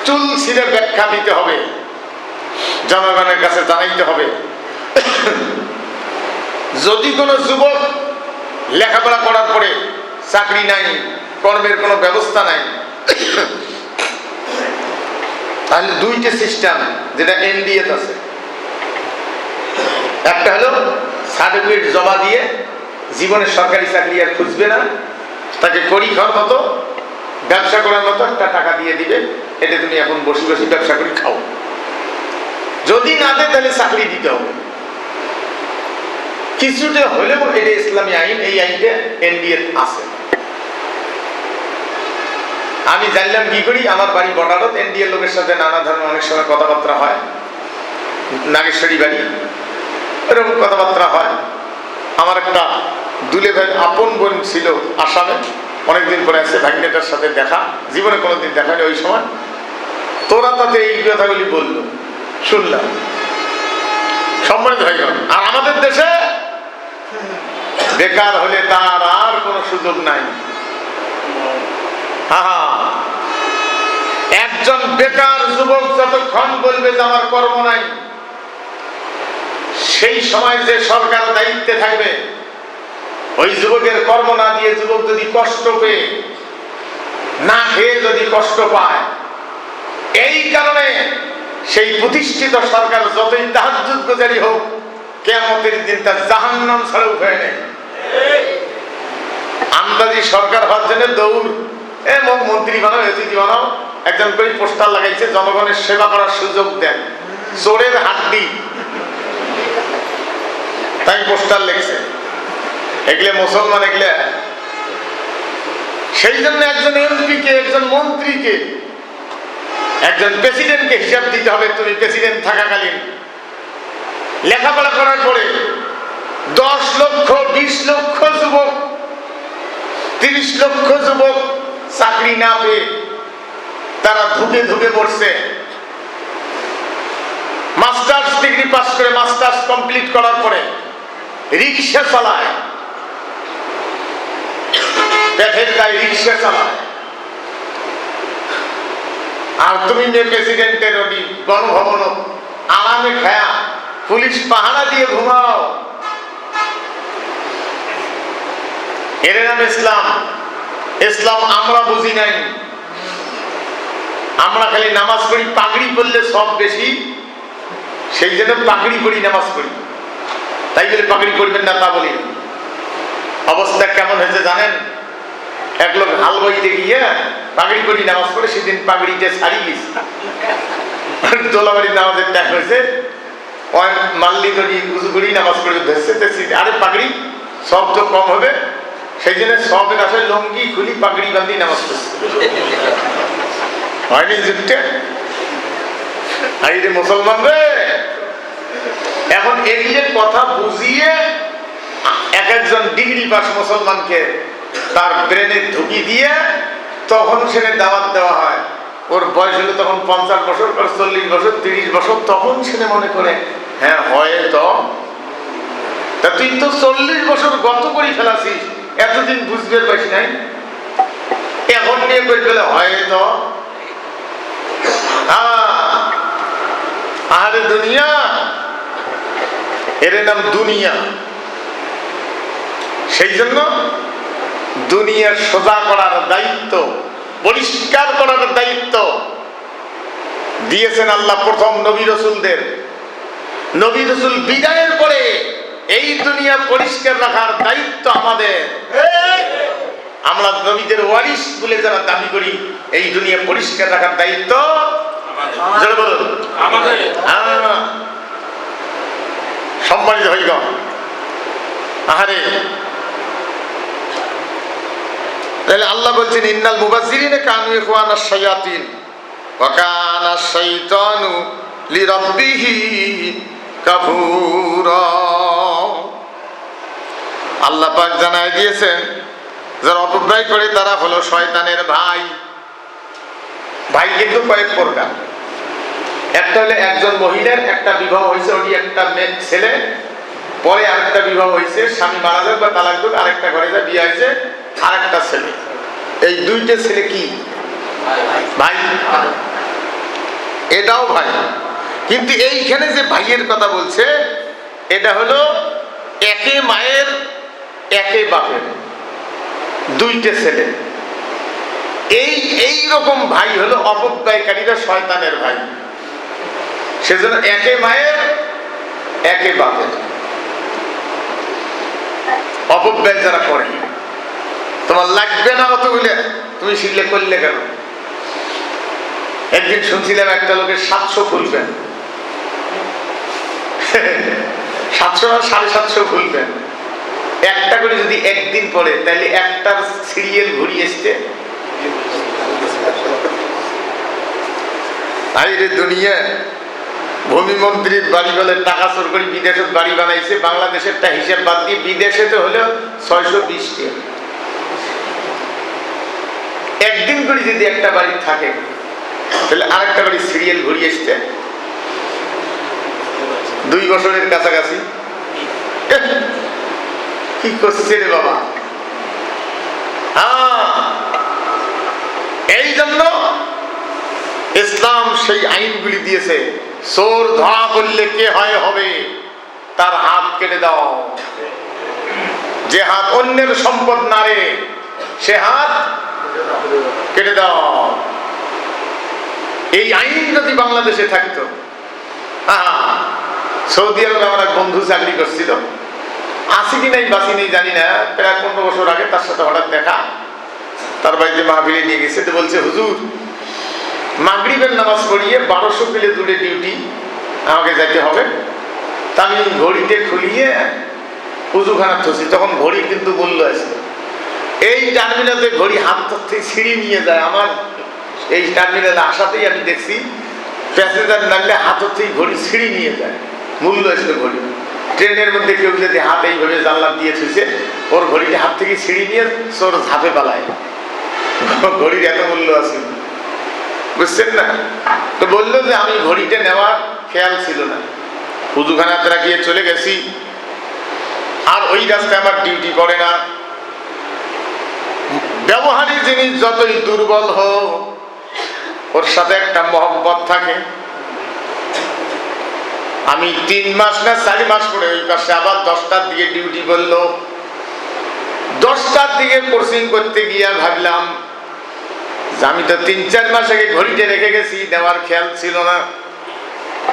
চুল ছিঁড়ে ব্যাখ্যা দিতে হবে, জনগণের কাছে জানাইতে হবে। যদি কোনো যুবক লেখাপড়া করার পরে চাকরি নাই, কর্মের কোনো ব্যবস্থা নাই, তাহলে দুইটা সিস্টেম যেটা এনডিএ আছে। একটা হলো সার্টিফিকেট জমা দিয়ে জীবনের সরকারি চাকরি আর খুঁজবে না, তাকে করি খাওয়ার মতো, ব্যবসা করার মতো একটা টাকা দিয়ে দিবে, এটা তুমি এখন বসে বসে ব্যবসা করে খাও। যদি না দেয় তাহলে চাকরি দিতে হবে। কিছুটা হলেও এটা ইসলামী আইন, এই আইনটা এনডিএ আছে। আমি জানলাম কি করি, আমার বাড়ি বর্ডারত, এনডিএ লোকের সাথে নানা ধরনের অনেক সময় কথাবার্তা হয়, নাগেশ্বরী বাড়ি, এরকম কথাবার্তা হয়। আমার একটা দুলে ভাই আপন বোন ছিল আসামে, অনেকদিন পরে আছে, ভাগ্নেটার সাথে দেখা, জীবনে কোনোদিন দেখা নেই। ওই সময় তোরা তাতে এই কথাগুলি বললো, শুনলাম। সম্মানিত ভাইগণ, আর আমাদের দেশে বেকার হলে তার আর কোনো সুযোগ নাই। একজন বেকার যুবক যতক্ষণ বলবে যে আমার কর্ম নাই, সেই সময় যে সরকার দায়িত্বে থাকবে ওই যুবকের কর্ম না দিয়ে যুবক যদি কষ্ট পেয়ে না খেয়ে যদি কষ্ট পায়, এই কারণে সেই প্রতিষ্ঠিত সরকার যতই তাহাজ্জুদ গুজারি হোক, কিয়ামতের দিন তার জাহান্নাম ছাড়া উপায় নেই। আন্দাজি সরকার হওয়ার জন্য দৌড়, মন্ত্রী বানাও, অতিথি বানাও, একজন করে পোস্টার লাগাইছে, জনগণের সেবা করার সুযোগ দেন, চোরের হাড্ডি, তাই পোস্টার লিখছে। এগুলো মুসলমান, এগুলো সেই জন্য একজন এমপিকে, একজন মন্ত্রীকে, একজন প্রেসিডেন্টকে হিসাব দিতে হবে। তুমি প্রেসিডেন্ট থাকাকালীন লেখাপড়া করার পরে 10 লক্ষ 20 লক্ষ যুবক, 30 লক্ষ যুবক চাকরি না পেয়ে তারা ধুকে ধুকে পড়ছে। মাস্টার্স ডিগ্রি পাস করে, মাস্টার্স কমপ্লিট করার পরে রিক্সা চালায়, পেটের গায়ে রিক্সা চালায়। আর তুমি প্রেসিডেন্টের গণভবন আরামে খায়া পুলিশ পাহারা দিয়ে ঘুমাও। এর নাম ইসলাম। ইসলাম আমরা বুঝি নাই। আমরা খালি নামাজ পড়ি, পাগড়ি পড়লে সব বেশি, সেই জন্য পাগড়ি পড়ি, নামাজ পড়ি। তাই বলে পাগড়ি পড়বেন না তা বলি। অবস্থা কেমন হয়েছে জানেন? এক লোক হাল বইতে গিয়ে পাগড়ি পড়ি নামাজ পড়ে, সেদিন পাগড়িতে ছাড়ি গেছে। দোলাবাড়ির নামাজের টাইম হয়েছে, মাল্লি ধরি উজু করি নামাজ পড়ে ধরছে। আরে পাগড়ি সব তো কম হবে, সেই জন্য সবের আশায় লঙ্গি খুলি পাগড়ি বান্ধি নামাজ পড়ছে। হয়নি যুগটা? আরে মুসলমান রে, এখন এগুলোর কথা বুঝিয়ে এক একজন ডিগ্রি পাস মুসলমানকে তার ব্রেনে ঢুকি দিয়ে তখন সেনে দাওয়াত দেওয়া হয়। ওর বয়স হলো তখন 50 বছর, 40 বছর, 30 বছর, তখন সেনে মনে করে হ্যাঁ হয় তো। তা তুই তো 40 বছর গত করে ফেলাছিস, এতদিন বুঝতে পারছি নাই, এখন নিয়ে করে ফেলে হয় তো। আরে দুনিয়া, এর নাম দুনিয়া। সেই জন্য দুনিয়া সোজা করার দায়িত্ব, পরিষ্কার করার দায়িত্ব দিয়েছেন আল্লাহ প্রথম নবী রাসূলদের। নবী রাসূল বিদায়ের পরে এই দুনিয়া পরিষ্কার রাখার দায়িত্ব আমাদের। আমরা নবীদের ওয়ারিস বলে যারা দাবি করি, এই দুনিয়া পরিষ্কার রাখার দায়িত্ব আমাদের। সম্মানিত ভাইগণ, আহারে তাহলে আল্লাহ বলছেন ইন্নাল মুবাজ্জিরিনা কানু ইখওয়ানাশ শায়াতিন ওয়া কানাশ শাইতানু লিরাব্বিহি কাফুরা। আল্লাহ পাক জানায় দিয়েছেন যারা অপব্যয় করে তারা হলো শয়তানের ভাই। ভাই কিন্তু কয়েক প্রকার। একটা হলো একজন মহিলার একটা বিবাহ হয়েছে, ওই একটা ছেলে, পরে আরেকটা বিবাহ হয়েছে, স্বামী মারা যাক বা তালাক দেবে, আরেকটা ঘরে যা বিয়ে হয়েছে আরেকটা ছেলে। এই দুইটা ছেলে কি ভাই? এটাও ভাই। কিন্তু এইখানে যে ভাইয়ের কথা বলছে এটা হলো একে মায়ের একে বাপের দুইটা ছেলে। এই রকম ভাই হলো অপব্যয়কারীরা শয়তানের ভাই। সেজন্য একে মায়ের একে বাপের অপব্যয় যারা করে, তোমার লাগবে না অত বলে তুমি শিখলে করলে কেন? একদিন শুনছিলাম একটা লোকের 700 ফুলবেন, 700 না 750 ফুলবেন, একটা করে যদি একদিন পরে তাহলে একটার সিরিয়াল ঘুরিয়ে এসছে। আইরে দুনিয়া, ভূমিমন্ত্রীর বাড়ি বলে টাকা চোর করে বিদেশে বাড়ি বানাইছে, বাংলাদেশেরটা হিসাব বাদ দিয়ে বিদেশে তো হলো 620 টাকা। একদিন করে যদি একটা বাড়ি থাকে তাহলে আরেকটা বাড়ি সিরিয়াল ঘুরিয়ে এসছে 2 বছরের কাছাকাছি। কি করছে রে বাবা? এই জন্য ইসলাম সেই আইনগুলি দিয়েছে, চোর ধরা পড়লে কে হয় হবে, তার হাত কেটে দাও। যে হাত অন্যের সম্পদ নাড়ে সে হাত কেটে দাও। এই আইন যদি বাংলাদেশে থাকতো, সৌদি আরবে আমার এক বন্ধু চাকরি করছিল, আসি কি নাই বাসি নেই জানি না, প্রায় 15 বছর আগে তার সাথে হঠাৎ দেখা, তার বাড়িতে মাহফিলে নিয়ে গেছে। তো বলছে, হুজুর মাগরিবের নামাজ পড়িয়ে 1200 কিলো দূরে ডিউটি আমাকে যেতে হবে। তা আমি ঘড়িতে খুলিয়ে উজুখানা থসি, তখন ঘড়ি কিন্তু মূল্য আছে। এই টার্মিনালে ঘড়ি হাত থেকে ছিঁড়ি নিয়ে যায়। আমার এই টার্মিনালে আসাতেই আমি দেখছি প্যাসেঞ্জার লাগলে হাত থেকে ঘড়ি ছিঁড়ি নিয়ে যায়, মূল্য আছে ঘড়ি। ট্রেনের মধ্যে কেউ যদি হাত এইভাবে জানলা দিয়ে থুইছে, ওর ঘড়িটা হাত থেকে ছিঁড়ি নিয়ে সোর ঝাঁপে পালায়। ঘড়ির এত মূল্য আছে, বুঝছেন না? তো বললো যে আমি ঘড়িটা নেওয়ার খেয়াল ছিল না, উজুখানাতে রাখিয়ে চলে গেছি, আর ওই রাস্তায় আমার ডিউটি পড়ে না। ব্যবহারিক জিনিস যতই দুর্বল হোক, ওর সাথে একটা মহব্বত থাকে। আমি 3 মাস না 4 মাস পরে ওই পাশে আবার 10টার দিকে ডিউটি বললো। 10টার দিকে কোর্সিং করতে গিয়ে ভাবলাম যে আমি তো 3-4 মাস আগে ঘড়িতে রেখে গেছি, নেওয়ার খেয়াল ছিল না,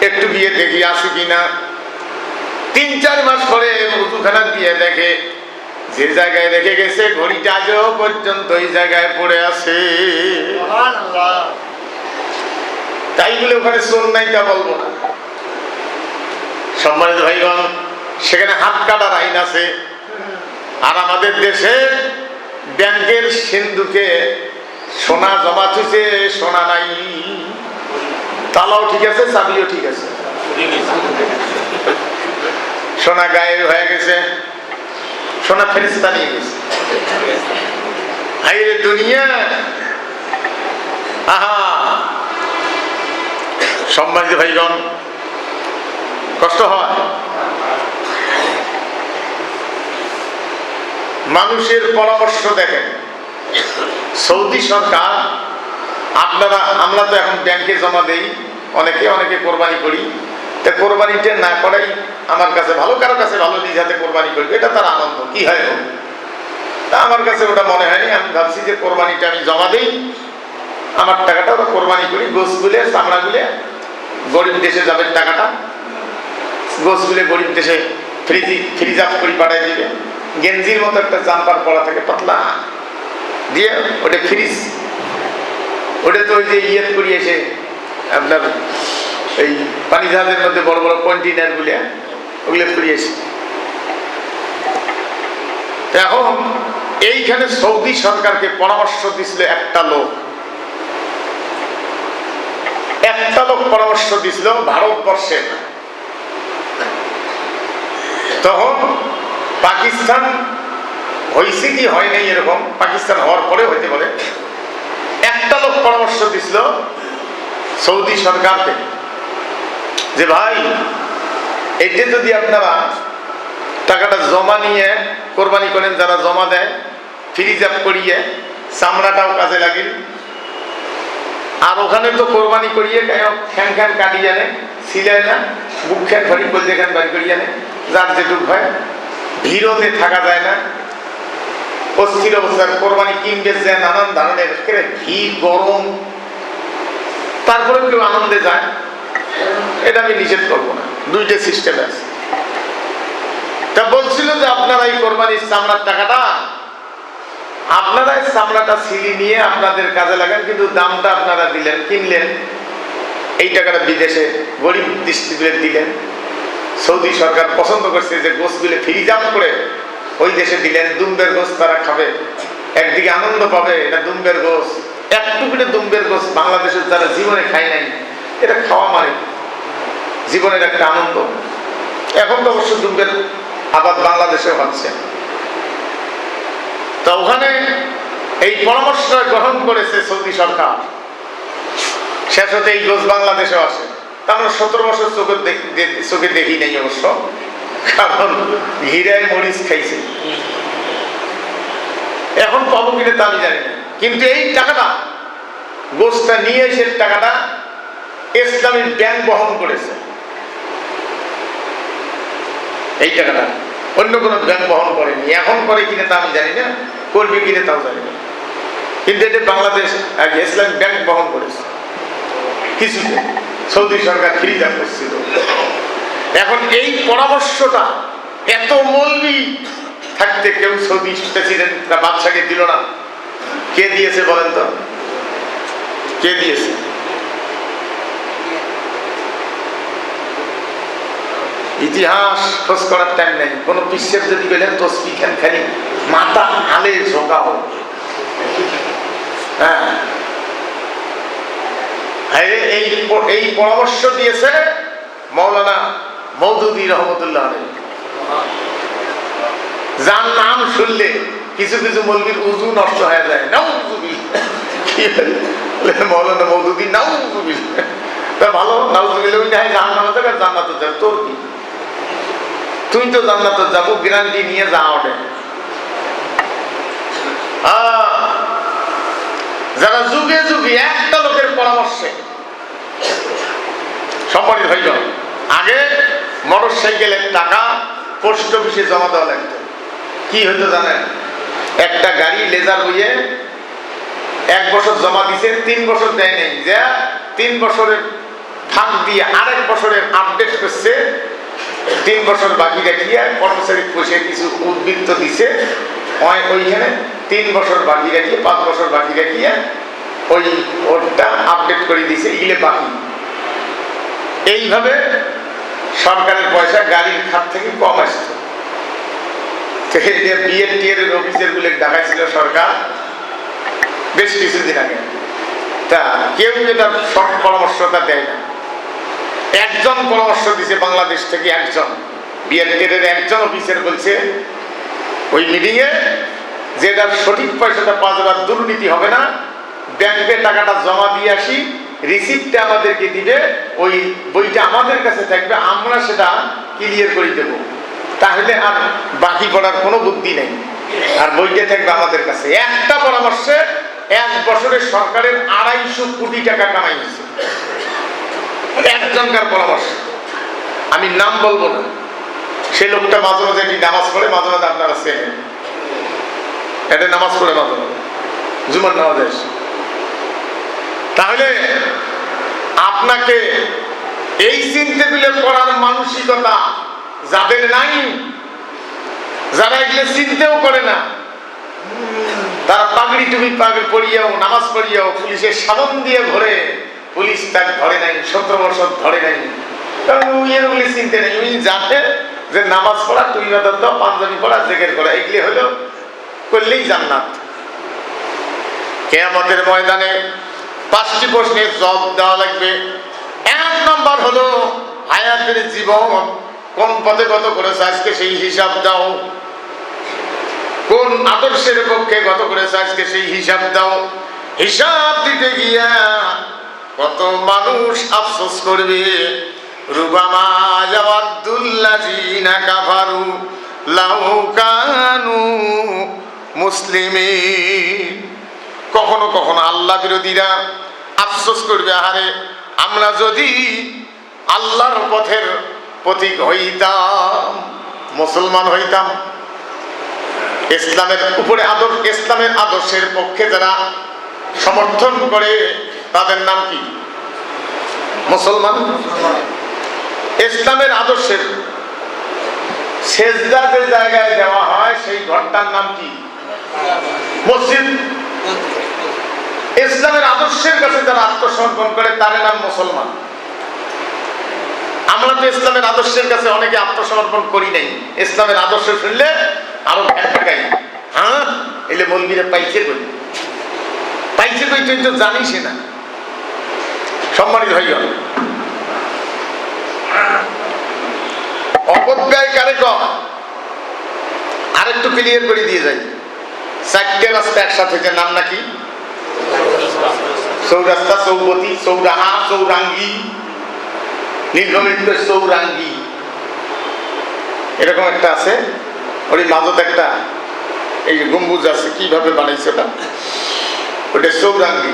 একটু গিয়ে দেখি আসি কিনা। 3-4 মাস পরে উজুখানা দিয়ে দেখে যে জায়গায় রেখে গেছে ঘড়িটা আজও পর্যন্ত ওই জায়গায় পড়ে আছে। তাই বলে ওখানে চোর নাই তা বলবো না। সম্মানিত ভাইগণ, সেখানে হাত কাটার আইন আছে। আর আমাদের দেশে ব্যাংকের সিন্ধুকে সোনা জমা থুইছে, সোনা নাই, তালাও ঠিক আছে, চাবিও ঠিক আছে, সোনা গায়েব হয়ে গেছে, সোনা ফেরেশতা নিয়ে গেছে। হায়রে দুনিয়া! আহা, সম্মানিত ভাইগণ, কষ্ট হয়। মানুষের পরামর্শ দেখেন। সৌদি সরকার, আমরা তো এখন ব্যাংকে জমা দেই, অনেকে কোরবানি করি। তা কোরবানিটা না করাই আমার কাছে ভালো, কারো কাছে ভালো, নিজ হাতে কোরবানি করবে, এটা তার আনন্দ, কি হয় হোক। তা আমার কাছে ওটা মনে হয়নি। আমি ভাবছি যে কোরবানিটা আমি জমা দিই, আমার টাকাটা ওরা কোরবানি করি, গোশগুলে চামড়াগুলে গরিব দেশে যাবে, টাকাটা গোশগুলে গরিব দেশে ফ্রিজ আপ করে পাঠাই দিবে। গেঞ্জির মতো একটা জাম্পার পরা থাকে পাতলা, দিয়ে ওটা ফ্রিজ, ওটা তো ওই যে ইয়েত করিয়েছে আপনার এই পানি জাহাজের মধ্যে বড় বড় কন্টেইনার গুলো, ওগুলো করিয়েছে। এখন এইখানে সৌদি সরকারকে পরামর্শ দিছিল একটা লোক পরামর্শ দিছিল ভারতবর্ষে। তখন পাকিস্তান হয়েছে কি হয় নাই এরকম, পাকিস্তান হওয়ার পরে হইতে পারে। একটা লোক পরামর্শ দিছিল সৌদি সরকারকে যে ভাই, এটা যদি আপনারা টাকাটা জমা নিয়ে কোরবানি করেন, যারা জমা দেয় ফ্রিজ আপ করিয়ে চামড়াটাও কাজে লাগে, আর ওখানে তো কোরবানি করিয়ে খ্যান খ্যান কাটিয়ে আনে, সিলাই না, বুক খ্যান ঘড়ি বলতে খ্যান বাড়ি করিয়ে আনে, যার যেটুক হয়। ভিড়তে থাকা যায় না, অস্থির অবস্থার কোরবানি কিনবে যে নানান ধরনের ভিড়, গরম, তারপরে কেউ আনন্দে যায়, এটা আমি নিষেধ করবো না। দুইটা সিস্টেম আছে। তা বলছিল যে আপনারা এই কোরবানির চামড়ার টাকাটা আপনারা চামড়াটা সিলি নিয়ে আপনাদের কাজে লাগান, কিন্তু দামটা আপনারা দিলেন, কিনলেন, এই টাকাটা বিদেশে গরিব দৃষ্টিগুলো দিলেন। সৌদি সরকার পছন্দ করছে যে গোশগুলো ফ্রিজ আপ করে ওই দেশে দিলেন, দুম্বের গোশ তারা খাবে, একদিকে আনন্দ পাবে, এটা দুম্বের গোশ, একটু করে দুম্বের গোশ বাংলাদেশের যারা জীবনে খায় নাই, এটা খাওয়া মানে জীবনের একটা আনন্দ। এখন তো অবশ্য দুম্বের আবাদ বাংলাদেশে হচ্ছে। তো ওখানে এই পরামর্শটা গ্রহণ করেছে সৌদি সরকার। শেষ হতে এই গোশ বাংলাদেশে আসে। তা আমরা 17 বছর চোখে দেখি নাই অবশ্য, কারণ হীরায় মরিচ খাইছে। এখন পাবো কিনা তা আমি জানি না, কিন্তু এই টাকাটা, গোশটা নিয়ে এসে টাকাটা ইসলামী ব্যাংক বহন করেছে। এই টাকাটা অন্য কোনো ব্যাংক বহন করেনি। এখন করে কিনে তা আমি জানি না, করবে কিনে তাও জানি না, কিন্তু এটা বাংলাদেশ ইসলামিক ব্যাংক বহন করেছে কিছুতে, সৌদি সরকার ফ্রিজা করছিল। এখন এই পরামর্শটা এত মৌলবি থাকতে কেউ সৌদি প্রেসিডেন্ট বাদশাকে দিল না। কে দিয়েছে বলেন তো, কে দিয়েছে? ইতিহাস খোঁজ করার টাইম নেই। কোন বিশ্বের যদি বলেন তসবি খান খালি মাথা হালে ঝোঁকাও। হ্যাঁ, এই পরামর্শ দিয়েছে মাওলানা মওদুদী রহমতুল্লাহ আলাইহি, যার নাম শুনলে কিছু কিছু মৌলবীর উযু নষ্ট হয়ে যায়। নাউযুবিল্লাহ, মাওলানা মওদুদী নাউযুবিল্লাহ। তা ভালো, নাউযুবিল্লাহ জাহান্নামে যাবে, জান্নাতে যাবে, তোর কি? তুই তো জান্নাতে যাবো, গ্যারান্টি নিয়ে যা ওঠে। যারা যুগে যুগে একটা লোকের পরামর্শে সম্মানিত হইল, আগে মোটর সাইকেলের টাকা পোস্ট অফিসে জমা দেওয়া লাগতো। কি হইতো জানেন? একটা গাড়ি লেজার বইয়ে 1 বছর জমা দিছে, 3 বছর দেয় নাই, যে 3 বছরের ফাঁক দিয়ে আরেক বছরের আপডেট করছে। 3 বছর বাকি রাখিয়া কর্মচারী পয়সা কিছু উদ্বৃত্ত দিছে, ওইখানে 3 বছর বাকি রাখিয়ে 5 বছর বাকি রাখিয়া ওটা আপডেট করে দিছে, এগুলো বাকি। এইভাবে সরকারের পয়সা গাড়ির খাত থেকে কম আসতো। বিএনটিএর অফিসের গুলো দেখাইছিল সরকার বেশ কিছুদিন আগে। তা কেউ এটা সব পরামর্শটা দেয় না। একজন পরামর্শ দিছে বাংলাদেশ থেকে, একজন বিএনটিএর একজন অফিসার বলছে ওই মিটিং এ, যে এটার সঠিক পয়সাটা পাওয়া যাবে, দুর্নীতি হবে না, ব্যাংকে টাকাটা জমা দিয়ে আসি, রিসিপ্টটা আমাদেরকে দিবে, ওই বইটা আমাদের কাছে থাকবে, আমরা সেটা ক্লিয়ার করে দেবো, তাহলে আর বাকি পড়ার কোনো বুদ্ধি নেই, আর বইটা থাকবে আমাদের কাছে। একটা পরামর্শে 1 বছরে সরকারের 250 কোটি টাকা কামাই হয়েছে, একজনকার পরামর্শ। আমি নাম বলবো না, সে লোকটা মাঝে মাঝে নামাজ পড়ে, মাঝে মাঝে আপনারা চেনেন, এটা নামাজ পড়ে মাঝে মাঝে জুমার নামাজে এসে। তাহলে আপনাকে এই চিন্তাগুলো করার মানসিকতা যাদের নাই, যারা এগুলো চিন্তাও করে না, তারা পাগড়ি টুপি পড়িয়াও, নামাজ পড়িয়াও পুলিশের সামন দিয়ে ঘরে, পুলিশ তাকে ধরে নাই, 17 বছর ধরে নাই, কারণ ওই চিন্তা নেই। উনি জানে যে নামাজ পড়া, তুই বাদত দাও, পাঞ্জাবি পড়া, জেকের করা, এগুলি হলো করলেই জান্নাত। কিয়ামতের ময়দানে 5টি প্রশ্নের জবাব দেওয়া লাগবে। 1 নম্বর হলো হায়াতের জীবন কোন পথে গত করেছে আজকে সেই হিসাব দাও, কোন আদর্শের পক্ষে গত করেছে আজকে সেই হিসাব দাও। হিসাব দিতে গিয়া কত মানুষ আফসোস করবে, রুবামা ইয়াওয়াদুল্লাযিনা কাফারু লাউ কানু মুসলিমিন। কখনো কখনো আল্লাহ বিরোধীরা আফসোস করবে, আহারে আমরা যদি আল্লাহর পথের পথিক হইতাম, মুসলমান হইতাম, ইসলামের উপরে ইসলামের আদর্শের পক্ষে যারা সমর্থন করে তাদের নাম কি? মুসলমান। ইসলামের আদর্শের সেজদা যে জায়গায় দেওয়া হয় সেই ঘরটার নাম কি? মসজিদ। ইসলামের আদর্শের কাছে যারা আত্মসমর্পণ করে তার নাম মুসলমান। আমরা তো ইসলামের আদর্শের কাছে অনেকে আত্মসমর্পণ করি নাই, ইসলামের আদর্শ শুনলে আরো ভ্যাটাই, হ্যাঁ এলে মলবিরে পাইছে কই, পাইছে কই, তুই তো জানিস না। সম্মানিত ভাই, অপব্যয় কারে কম আরেকটু ক্লিয়ার করে দিয়ে যাই। 4টে রাস্তা একসাথে হয়েছে, নাম নাকি? চৌরাস্তা, চৌবতী, চৌরাহা, চৌরাঙ্গি, নীলগমিত্র চৌরাঙ্গি, এরকম একটা আছে। ওই মাঝত একটা এই গম্বুজ আছে, কিভাবে বানাইছে ওটা, ওটা চৌরাঙ্গি।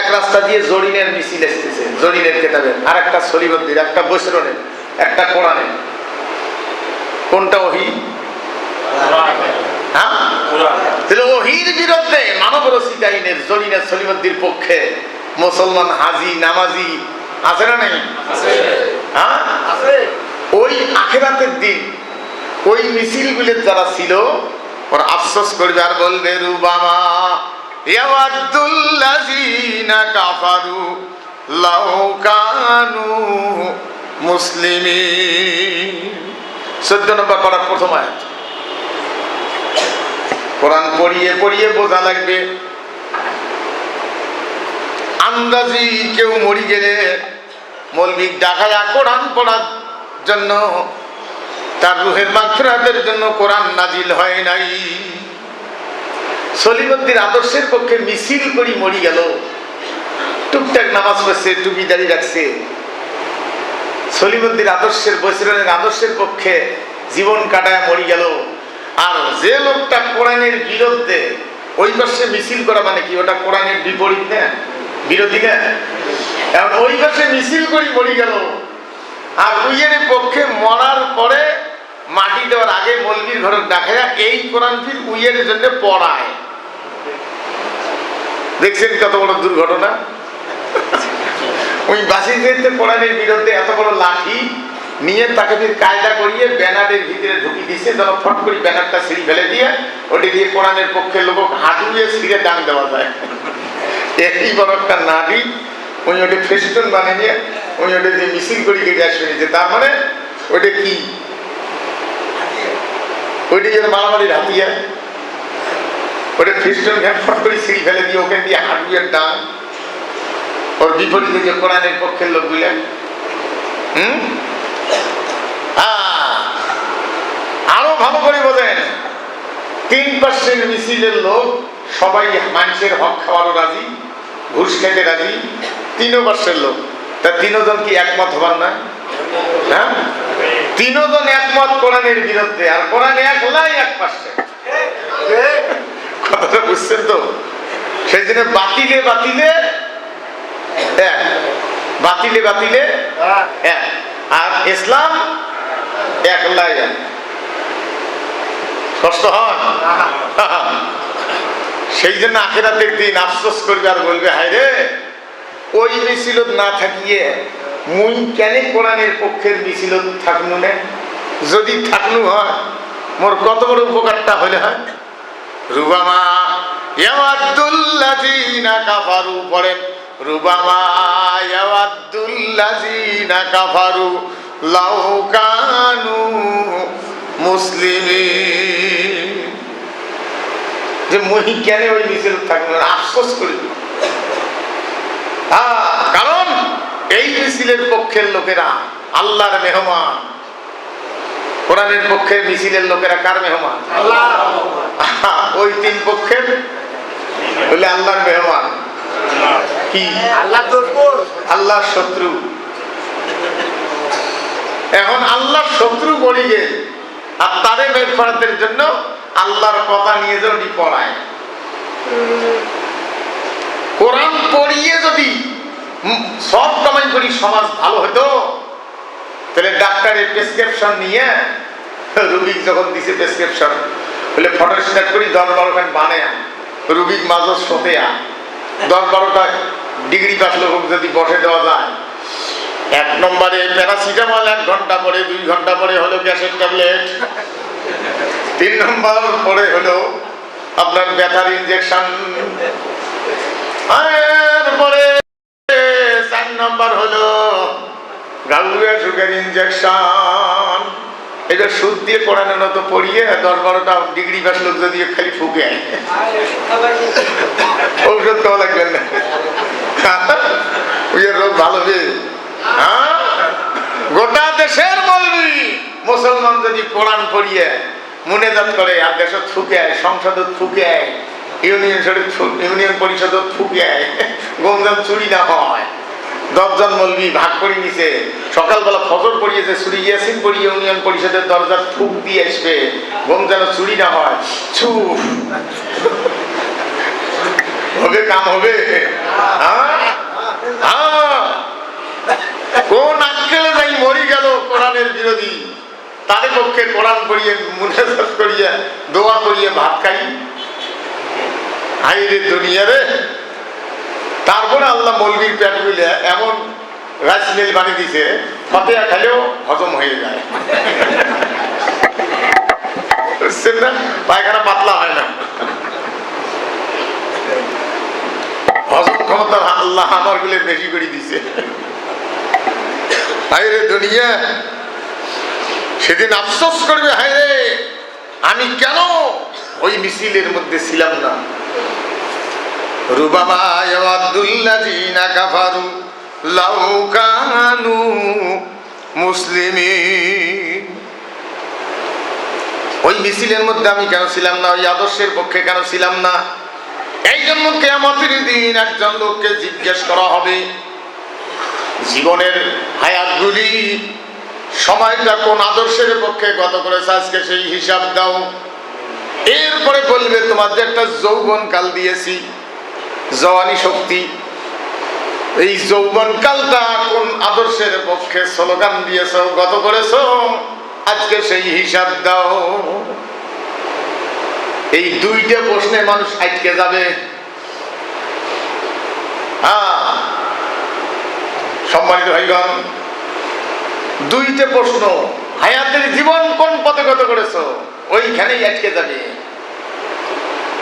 এক রাস্তা দিয়ে জরিনের মিছিল আসতেছে, জরিনের কেতাবের, আর একটা সলিবদ্দির, একটা বৈশরণের, একটা কোরআনের। কোনটা ওহী? হ্যাঁ, তাহলে ওহীর বিরুদ্ধে মানব রচিত আইনের জলিনা সলিমুদ্দির পক্ষে মুসলমান হাজি নামাজি আছে না নাই? হ্যাঁ, ওই আখিরাতের দিন ওই মিছিলগুলো যারা ছিল ওরা আফসোস করবে আর বলবে রুবামা ইয়াওয়াদুল্লাযিনা কাফারু লাউ কানু মুসলিমিন। 14 নম্বর পড়ার প্রথম আয়াত। কোরআন পড়িয়ে পড়িয়ে বোঝা লাগবে। আন্দাজি কেউ মরি গেলে মৌলবি ডাকায়া কোরআন পড়ার জন্য, তার রুহের মাগফিরাতের জন্য কোরআন নাজিল হয় নাই। সলিমুদ্দিন আদর্শের পক্ষে মিছিল করি মরি গেল, টুকটাক নামাজ পড়ছে, টুপি দাড়ি রাখছে। সলিমুদ্দিন আদর্শের বৈশিরের আদর্শের পক্ষে জীবন কাটায় মরি গেল। আর যে লোকটা কোরআনের বিরুদ্ধে, ওই পাশে মিছিল করা মানে কি? ওটা কোরআনের বিপরীত না, বিরোধী না? এখন ওই পাশে মিছিল করি মরি গেল, আর উইয়ের পক্ষে মরার পরে মাটি দেওয়ার আগে মৌলবীর ঘরে ডাকায়া এই কোরআন ফির উইয়ের জন্য পড়ায়। দেখছেন কত বড় দুর্ঘটনা? ওই বাসি যেতে কোরআনের বিরুদ্ধে এত বড় লাঠি নিয়ে তাকে ফির কায়দা করিয়ে ব্যানারের ভিতরে ঢুকিয়ে দিচ্ছে, যেন ফট করে ব্যানারটা ছিঁড়ি ফেলে দিয়ে ওটি দিয়ে কোরআনের পক্ষে লোক হাঁটুয়ে ছিঁড়ে টান দেওয়া যায়। এই বড় একটা নাড়ি উনি ওটি ফেস্টুন বানিয়ে উনি ওটা যে মিছিল করি কেটে আসবে নিচে। তার মানে ওইটা কি? ওইটা যেন মারামারির হাতিয়ার। ওটা ফেস্টুন ঘ্যাট ফট করে ছিঁড়ি ফেলে দিয়ে ওখান দিয়ে হাঁটুয়ের ডান, ওর বিপরীতে যে কোরআনের পক্ষের লোকগুলো। আরো ভালো করে বোঝেন, 3% মিছিলের লোক সবাই মানুষের হক খাওয়ারও রাজি, ঘুষ খেতে রাজি। 3% লোক, তা 3 জন কি একমত হবার না? হ্যাঁ, 3 জন একমত কোরআনের বিরুদ্ধে, আর কোরআন একলাই 1%। কথাটা বুঝছেন তো? সেই জন্য বাতিলে বাতিলে এক, বাতিলে বাতিলে এক, আর ইসলাম একলাই এক। কষ্ট হয়? সেই জন্য আখিরাতের দিন আফসোস করবে আর বলবে, হায় রে, ওই মিছিলত না থাকিয়ে মুই কেন কোরআনের পক্ষের মিছিলত থাকনু না? যদি থাকনু হয় মোর কত বড় উপকারটা হলে হয়। রুবামা ইয়াওয়াদুল্লাযিনা কাফারু, পড়েন রুবামা ইয়াওয়াদুল্লাযিনা কাফারু লাউ কানু মুসলিমিন। যে মুই কেন ওই মিছিল থাকবো না, আফসোস করি। কারণ এই মিছিলের পক্ষের লোকেরা আল্লাহর মেহমান। কোরআনের পক্ষের মিছিলের লোকেরা কার মেহমান? আল্লাহ। ওই 3 পক্ষের বলে আল্লাহর মেহমান কি? আল্লাহর শত্রু। এখন আল্লাহর শত্রু বলি গে, আর তাদের মেফরাতের জন্য আল্লাহর কথা নিয়ে যদি পড়ায়, কোরআন পড়িয়ে যদি সব কামাই করি সমাজ ভালো হতো, তাহলে ডাক্তারের প্রেসক্রিপশন নিয়ে রুগী যখন দিছে প্রেসক্রিপশন বলে ফটো স্ট্যাট করি 10-12 খান বানায় রুগীর মাঝে শোতে 10-12টা ডিগ্রি পাস লোক যদি বসে দেওয়া যায়। 1 নম্বরে প্যারাসিটামল 1 ঘন্টা পরে, 2 ঘন্টা পরে হলো গ্যাসের ট্যাবলেট, 3 নম্বর পরে হলো আপনার ব্যথার ইনজেকশন, পরে 4 নম্বর হলো গালুয়া সুগার ইনজেকশন। এটা সুদ দিয়ে কোরআনের মতো পড়িয়ে 10-12টা ডিগ্রি পাস লোক যদি খালি ফুকে ঔষধ খাওয়া লাগবেন না, রোগ ভালো হবে। গোটা দেশের মৌলবি মুসলমান যদি কোরআন পড়িয়ে মুনাজাত করে, আর দেশ থুকে সংসদ থুকে ইউনিয়ন পরিষদ থুকে গমজাম চুরি না হয়, 10 জন মৌলবি ভাগ করে নিছে, সকালবেলা ফজর পড়িয়েছে, চুরি ইয়াসিন পড়িয়ে ইউনিয়ন পরিষদের দরজার থুক দিয়ে আসবে, গম যেন চুরি না হয়। চুপ হবে, কাম হবে। কোন আক্কেলে যাই মরি গেল কোরআনের বিরোধী, তাদের পক্ষে কোরআন পড়িয়ে মুনাজাত করিয়া দোয়া করিয়ে ভাত খাই। হাইরে দুনিয়া রে। তারপরে আল্লাহ মৌলবীর পেট বুঝলে এমন রাইস মিল বানিয়ে দিছে, ফাতিহা খাইলেও হজম হয়ে যায়, বুঝছেন না? পায়খানা পাতলা হয় না। হজম ক্ষমতা আল্লাহ আমার গুলো বেশি করে দিছে। হায়রে দুনিয়া, সেদিন আফসোস করবে, হায়রে আমি কেন ওই মিছিলের মধ্যে ছিলাম না। রুবামা ইয়াওয়াদুল্লাযিনা কাফারু লাউ কানু মুসলিমিন। ওই মিছিলের মধ্যে আমি কেন ছিলাম না, ওই আদর্শের পক্ষে কেন ছিলাম না? এই জন্য কিয়ামতের দিন একজন লোককে জিজ্ঞেস করা হবে, জীবনের হায়াতগুলি সময়টা কোন আদর্শের পক্ষে গত করেছে আজকে সেই হিসাব দাও। এরপরে বলবে তোমার যে একটা যৌবন কাল দিয়েছি, জওয়ানি শক্তি, এই যৌবন কালটা কোন আদর্শের পক্ষে স্লোগান দিয়েছ, গত করেছ, আজকে সেই হিসাব দাও। এই দুইটা প্রশ্নে মানুষ আটকে যাবে। সম্মানিত ভাইগণ, দুইটা প্রশ্ন, হায়াতের জীবন কোন পথে গত করেছ, ওইখানেই আটকে যাবে।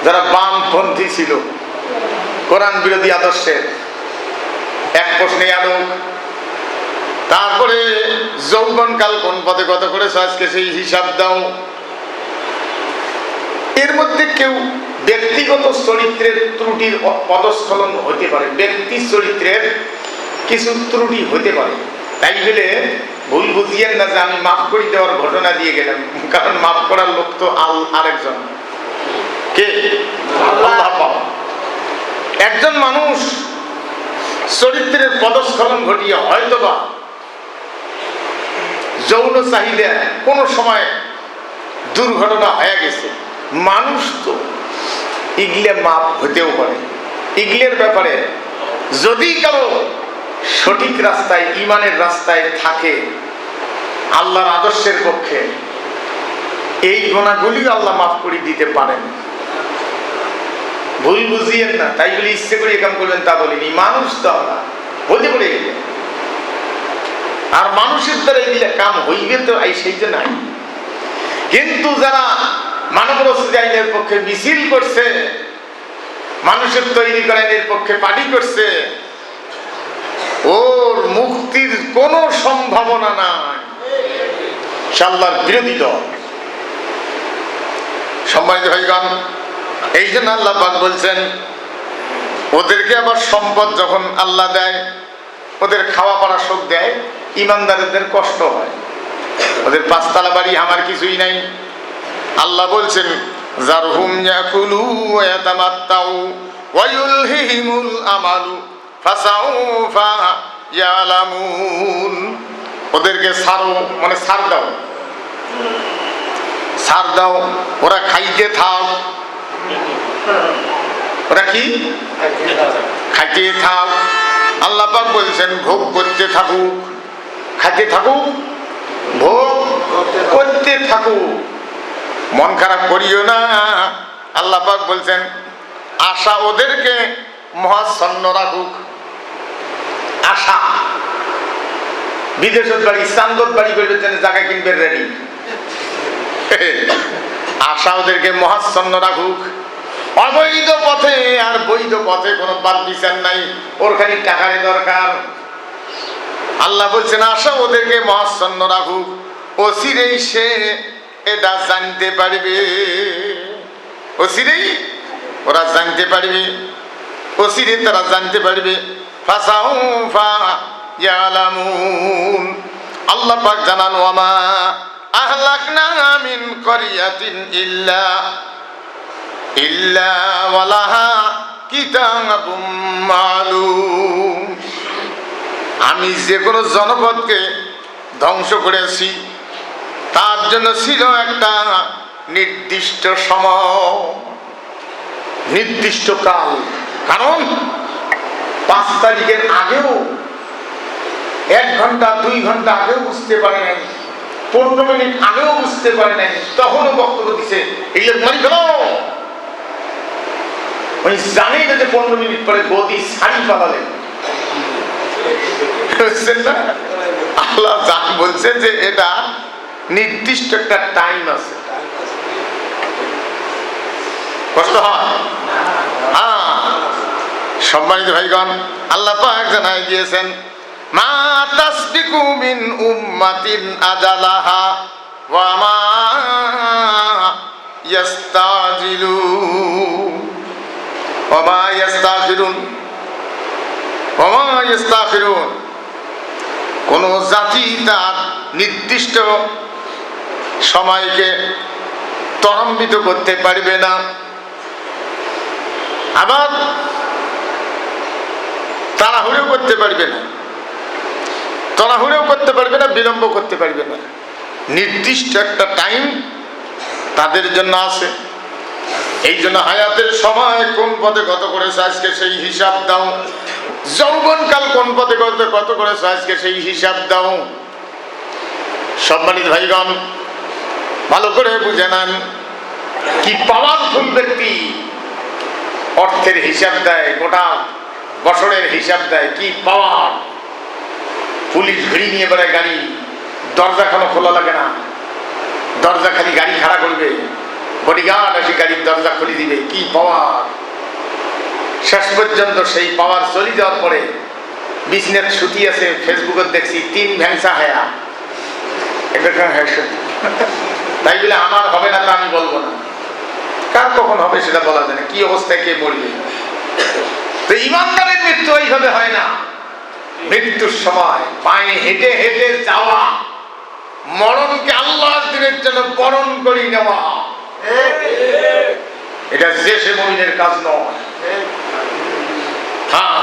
যারা বামপন্থী ছিল, কোরআন বিরোধী আদর্শের, এক প্রশ্নে আলোক। তারপরে যৌবনকাল কোন পথে গত করেছ, আজকে সেই হিসাব দাও। এর মধ্যে কেউ ব্যক্তিগত চরিত্রের ত্রুটির পদস্খলন হতে পারে, ব্যক্তি চরিত্রের কিছু ত্রুটি হতে পারে। তাই বলে ভুল বুঝিয়েন না যে আমি মাফ করে দেওয়ার ঘটনা দিয়ে গেলাম, কারণ মাফ করার লোক তো আরেকজন, কে? আল্লাহ। একজন মানুষ চরিত্রের পদস্খলন ঘটিয়ে হয়তোবা যৌন চাহিদা কোন সময় দুর্ঘটনা হয়ে গেছে, মানুষ তো ইগলে মাপ হতেও পারে। ইগলের ব্যাপারে যদি কারো সঠিক রাস্তায়, ইমানের রাস্তায় থাকে, আল্লাহর আদর্শের পক্ষে, এই গুণাগুলি আল্লাহ মাফ করে দিতে পারেন। ভুল বুঝিয়েন না, তাই বলে ইচ্ছে করে কাম করবেন তা বলিনি। মানুষ তো আমরা হতে পারে, আর মানুষের দ্বারা এগুলো কাম হইবে তো সেই যে নাই। কিন্তু যারা মানবরচিত আইনের পক্ষে মিছিল করছে, মানুষের তৈরি করা আইনের পক্ষে পার্টি করছে, ওর মুক্তির কোনো সম্ভাবনা নাই, আল্লাহর বিরোধী দল। সম্মানিত ভাইগণ, এই জন্য আল্লাহ পাক বলছেন, ওদেরকে আবার সম্পদ যখন আল্লাহ দেয়, ওদের খাওয়া পড়া সুখ দেয়, ইমানদারদের কষ্ট হয়। ওদের পাঁচতলা বাড়ি, আমার কিছুই নাই। আল্লাহ বলছেন, জারহুম ইয়াকুলু ওয়া ইয়াতামাত্তাউ ওয়া ইউলহিহিমুল আমালু ফাসাউফা ইয়ালামুন। ওদেরকে ছাড়ো, মানে ছাড় দাও, ছাড় দাও, ওরা খাইতে থাক। ওরা কি খাইতে থাক। আল্লাহ পাক বলছেন, ভোগ করতে থাকুক, খাইতে থাকুক, ভোগ করতে থাকুক, মন খারাপ করিও না। আল্লাহ পাক বলছেন, আশা ওদেরকে মহাচ্ছন্ন রাখুক। আশা, বিদেশের বাড়ি, চান্দত বাড়ি করবে, জায়গা কিনবে রেডি। আশা ওদেরকে মহাচ্ছন্ন রাখুক। অবৈধ পথে আর বৈধ পথে কোনো বাদ বিচার নাই, ওর খালি টাকারই দরকার। আল্লাহ বলছেন, আশা ওদেরকে মহাচ্ছন্ন রাখুক, অচিরেই সে এটা জানতে পারবে, অচিরেই ওরা জানতে পারবে, অচিরে তারা জানতে পারবে। ফাসাউফা ইয়ালামুন। আল্লাহ পাক জানান, ওয়ামা আহলাকনা মিন ক্বরিয়াতিন ইল্লা ওয়ালাহা কিতাবুম মালুম। আমি যে কোনো জনপদকে ধ্বংস করেছি, তার জন্য ছিল একটা নির্দিষ্ট সময়, নির্দিষ্ট কাল। কারণ 5 তারিখের আগেও 1 ঘন্টা 2 ঘন্টা আগেও বুঝতে পারে নাই 15 মিনিট আগেও বুঝতে পারে নাই, তখনও বক্তব্য দিছে এগুলো মারি ফেলো। উনি জানেই না যে 15 মিনিট পরে গদি শাড়ি পালালেন। না, আল্লাহ জান বলছে যে এটা নির্দিষ্ট একটা টাইম আছে। কষ্ট হয়? হ্যাঁ। সম্মানিত ভাইগণ, আল্লাহ পাক জানাই দিয়েছেন মা তাসবিকু মিন উম্মাতিন আজালাহা ওয়া মা ইস্তাজিলুন ওয়া মা ইস্তাগফিরুন ওয়া মা ইস্তাগফিরুন। কোন জাতি তার নির্দিষ্ট সময়কে ত্বরান্বিত করতে পারবে না, আবার তাড়াহুড়ো করতে পারবে না, তাড়াহুড়ো করতে পারবে না, বিলম্ব করতে পারবে না। নির্দিষ্ট একটা টাইম তাদের জন্য আছে। এই জন্য হায়াতের সময় কোন পথে কত করেছে আজকে সেই হিসাব দাও, যৌবনকাল কোন পথে কত করেছে আজকে সেই হিসাব দাও। সম্মানিত ভাইগণ, ভালো করে বুঝে নেন, কি পাওয়ারফুল ব্যক্তি অর্থের হিসাব দেয়, গোটা বছরের হিসাব দেয়, কি পাওয়ার। পুলিশ ঘড়ি নিয়ে বেড়ায়, গাড়ি দরজা খানো খোলা লাগে না, দরজা খালি গাড়ি খাড়া করবে, বডিগার্ড এসে গাড়ির দরজা খুলে দিবে, কি পাওয়ার। শেষ পর্যন্ত সেই পাওয়ার চলে যাওয়ার পরে বিজনেস ছুটি আছে, ফেসবুকে দেখছি 3 ভ্যাংসা হায়া। তাই বলে আমার হবে না তা আমি বলবো না, কার কখন হবে সেটা বলা যায় না, কি অবস্থায় কে মরবে। তো ইমানদারের মৃত্যু এইভাবে হয় না। মৃত্যুর সময় পায়ে হেঁটে হেঁটে যাওয়া, মরণকে আল্লাহর দিনের জন্য বরণ করে নেওয়া, এটা যে সে মুমিনের কাজ নয়। হ্যাঁ,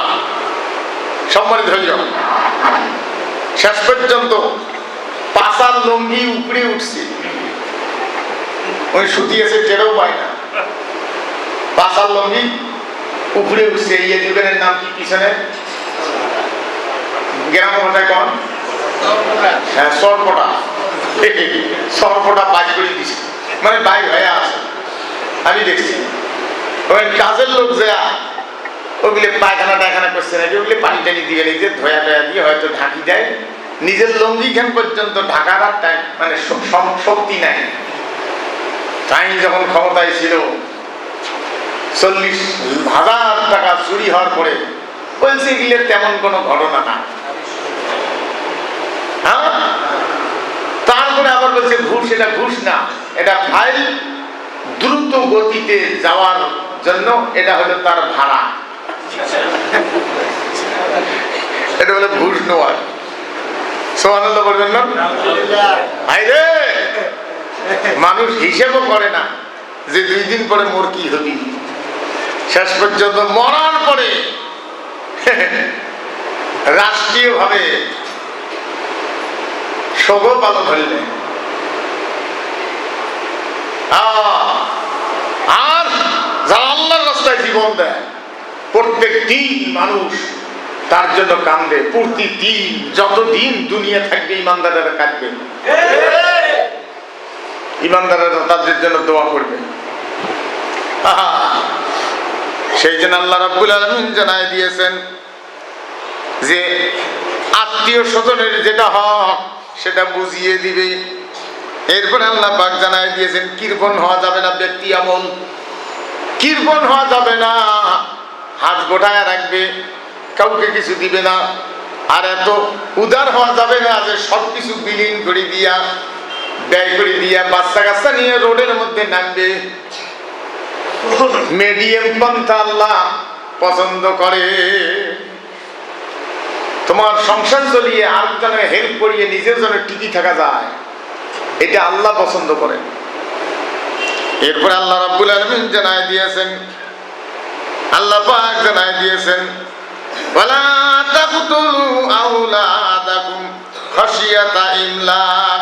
সম্মানিত হইল, শেষ পর্যন্ত পাশার লঙ্গি উপরে উঠছে, ওই শুটিয়েছে টেরও পায় না, পাশার লঙ্গি উপরে উঠছে। এই যুগের নাম কি পিছনে গ্রাম ভাষায় কন? হ্যাঁ, সরপটা। সরপটা বাই করে দিছে, মানে বাই হয়ে আছে। আমি দেখছি ওই কাজের লোক যা ওগুলি পায়খানা টায়খানা করছে নাকি, ওগুলি পানি টানি দিয়ে নিয়ে ধোয়া টয়া দিয়ে হয়তো ঢাকি দেয়, নিজের লঙ্গি খান পর্যন্ত ঢাকার আর টাইম মানে শক্তি নাই। তাই যখন ক্ষমতায় ছিল 40,000 টাকা চুরি হওয়ার পরে বলছে এগুলো তেমন কোনো ঘটনা না। হ্যাঁ, তারপরে আবার বলছে ঘুষ, এটা ঘুষ না, এটা ফাইল দ্রুত গতিতে যাওয়ার জন্য, এটা হলো তার ভাড়া, এটা হলো ঘুষ নেওয়ার। সুবহানাল্লাহ বলবেন না? হায়রে, মানুষ হিসেবও করে না যে 2 দিন পরে মোর কি হবি। শেষ পর্যন্ত মরার পরে রাষ্ট্রীয় ভাবে শোক পালন হইলে, আর যারা আল্লাহর রাস্তায় জীবন দেয় প্রত্যেক দিন মানুষ তার জন্য কান্দে। প্রতিদিন যতদিন দুনিয়া থাকবে ইমানদারেরা কাঁদবে, ইমানদারেরা তাদের জন্য দোয়া করবে। সেই জন্য আল্লাহ রাব্বুল আলামিন জানায় দিয়েছেন যে আত্মীয় স্বজনের যেটা হক সেটা বুঝিয়ে দিবে। এরপরে আল্লাহ পাক জানায় দিয়েছেন কৃপণ হওয়া যাবে না, ব্যক্তি আমল কৃপণ হওয়া যাবে না, হাত গোটায় রাখবে, কাউকে কিছু দিবে না। আর এত উদার হওয়া যাবে না যে সবকিছু বিলীন করে দিয়া, ব্যয় করে দিয়া বাচ্চা কাচ্চা নিয়ে রোডের মধ্যে নামবে। মিডিয়াম পন্থা আল্লাহ পছন্দ করে। তোমার সংসার চলিয়ে আরেকজনের হেল্প করিয়ে নিজের জন্য টিকি থাকা যায়, এটা আল্লাহ পছন্দ করেন। এরপরে আল্লাহ রাব্বুল আলামিন জানায় দিয়েছেন, আল্লাহ পাক জানায় দিয়েছেন ওয়ালা তাকতুলু আওলাদাকুম খাশিয়াতা ইমলাক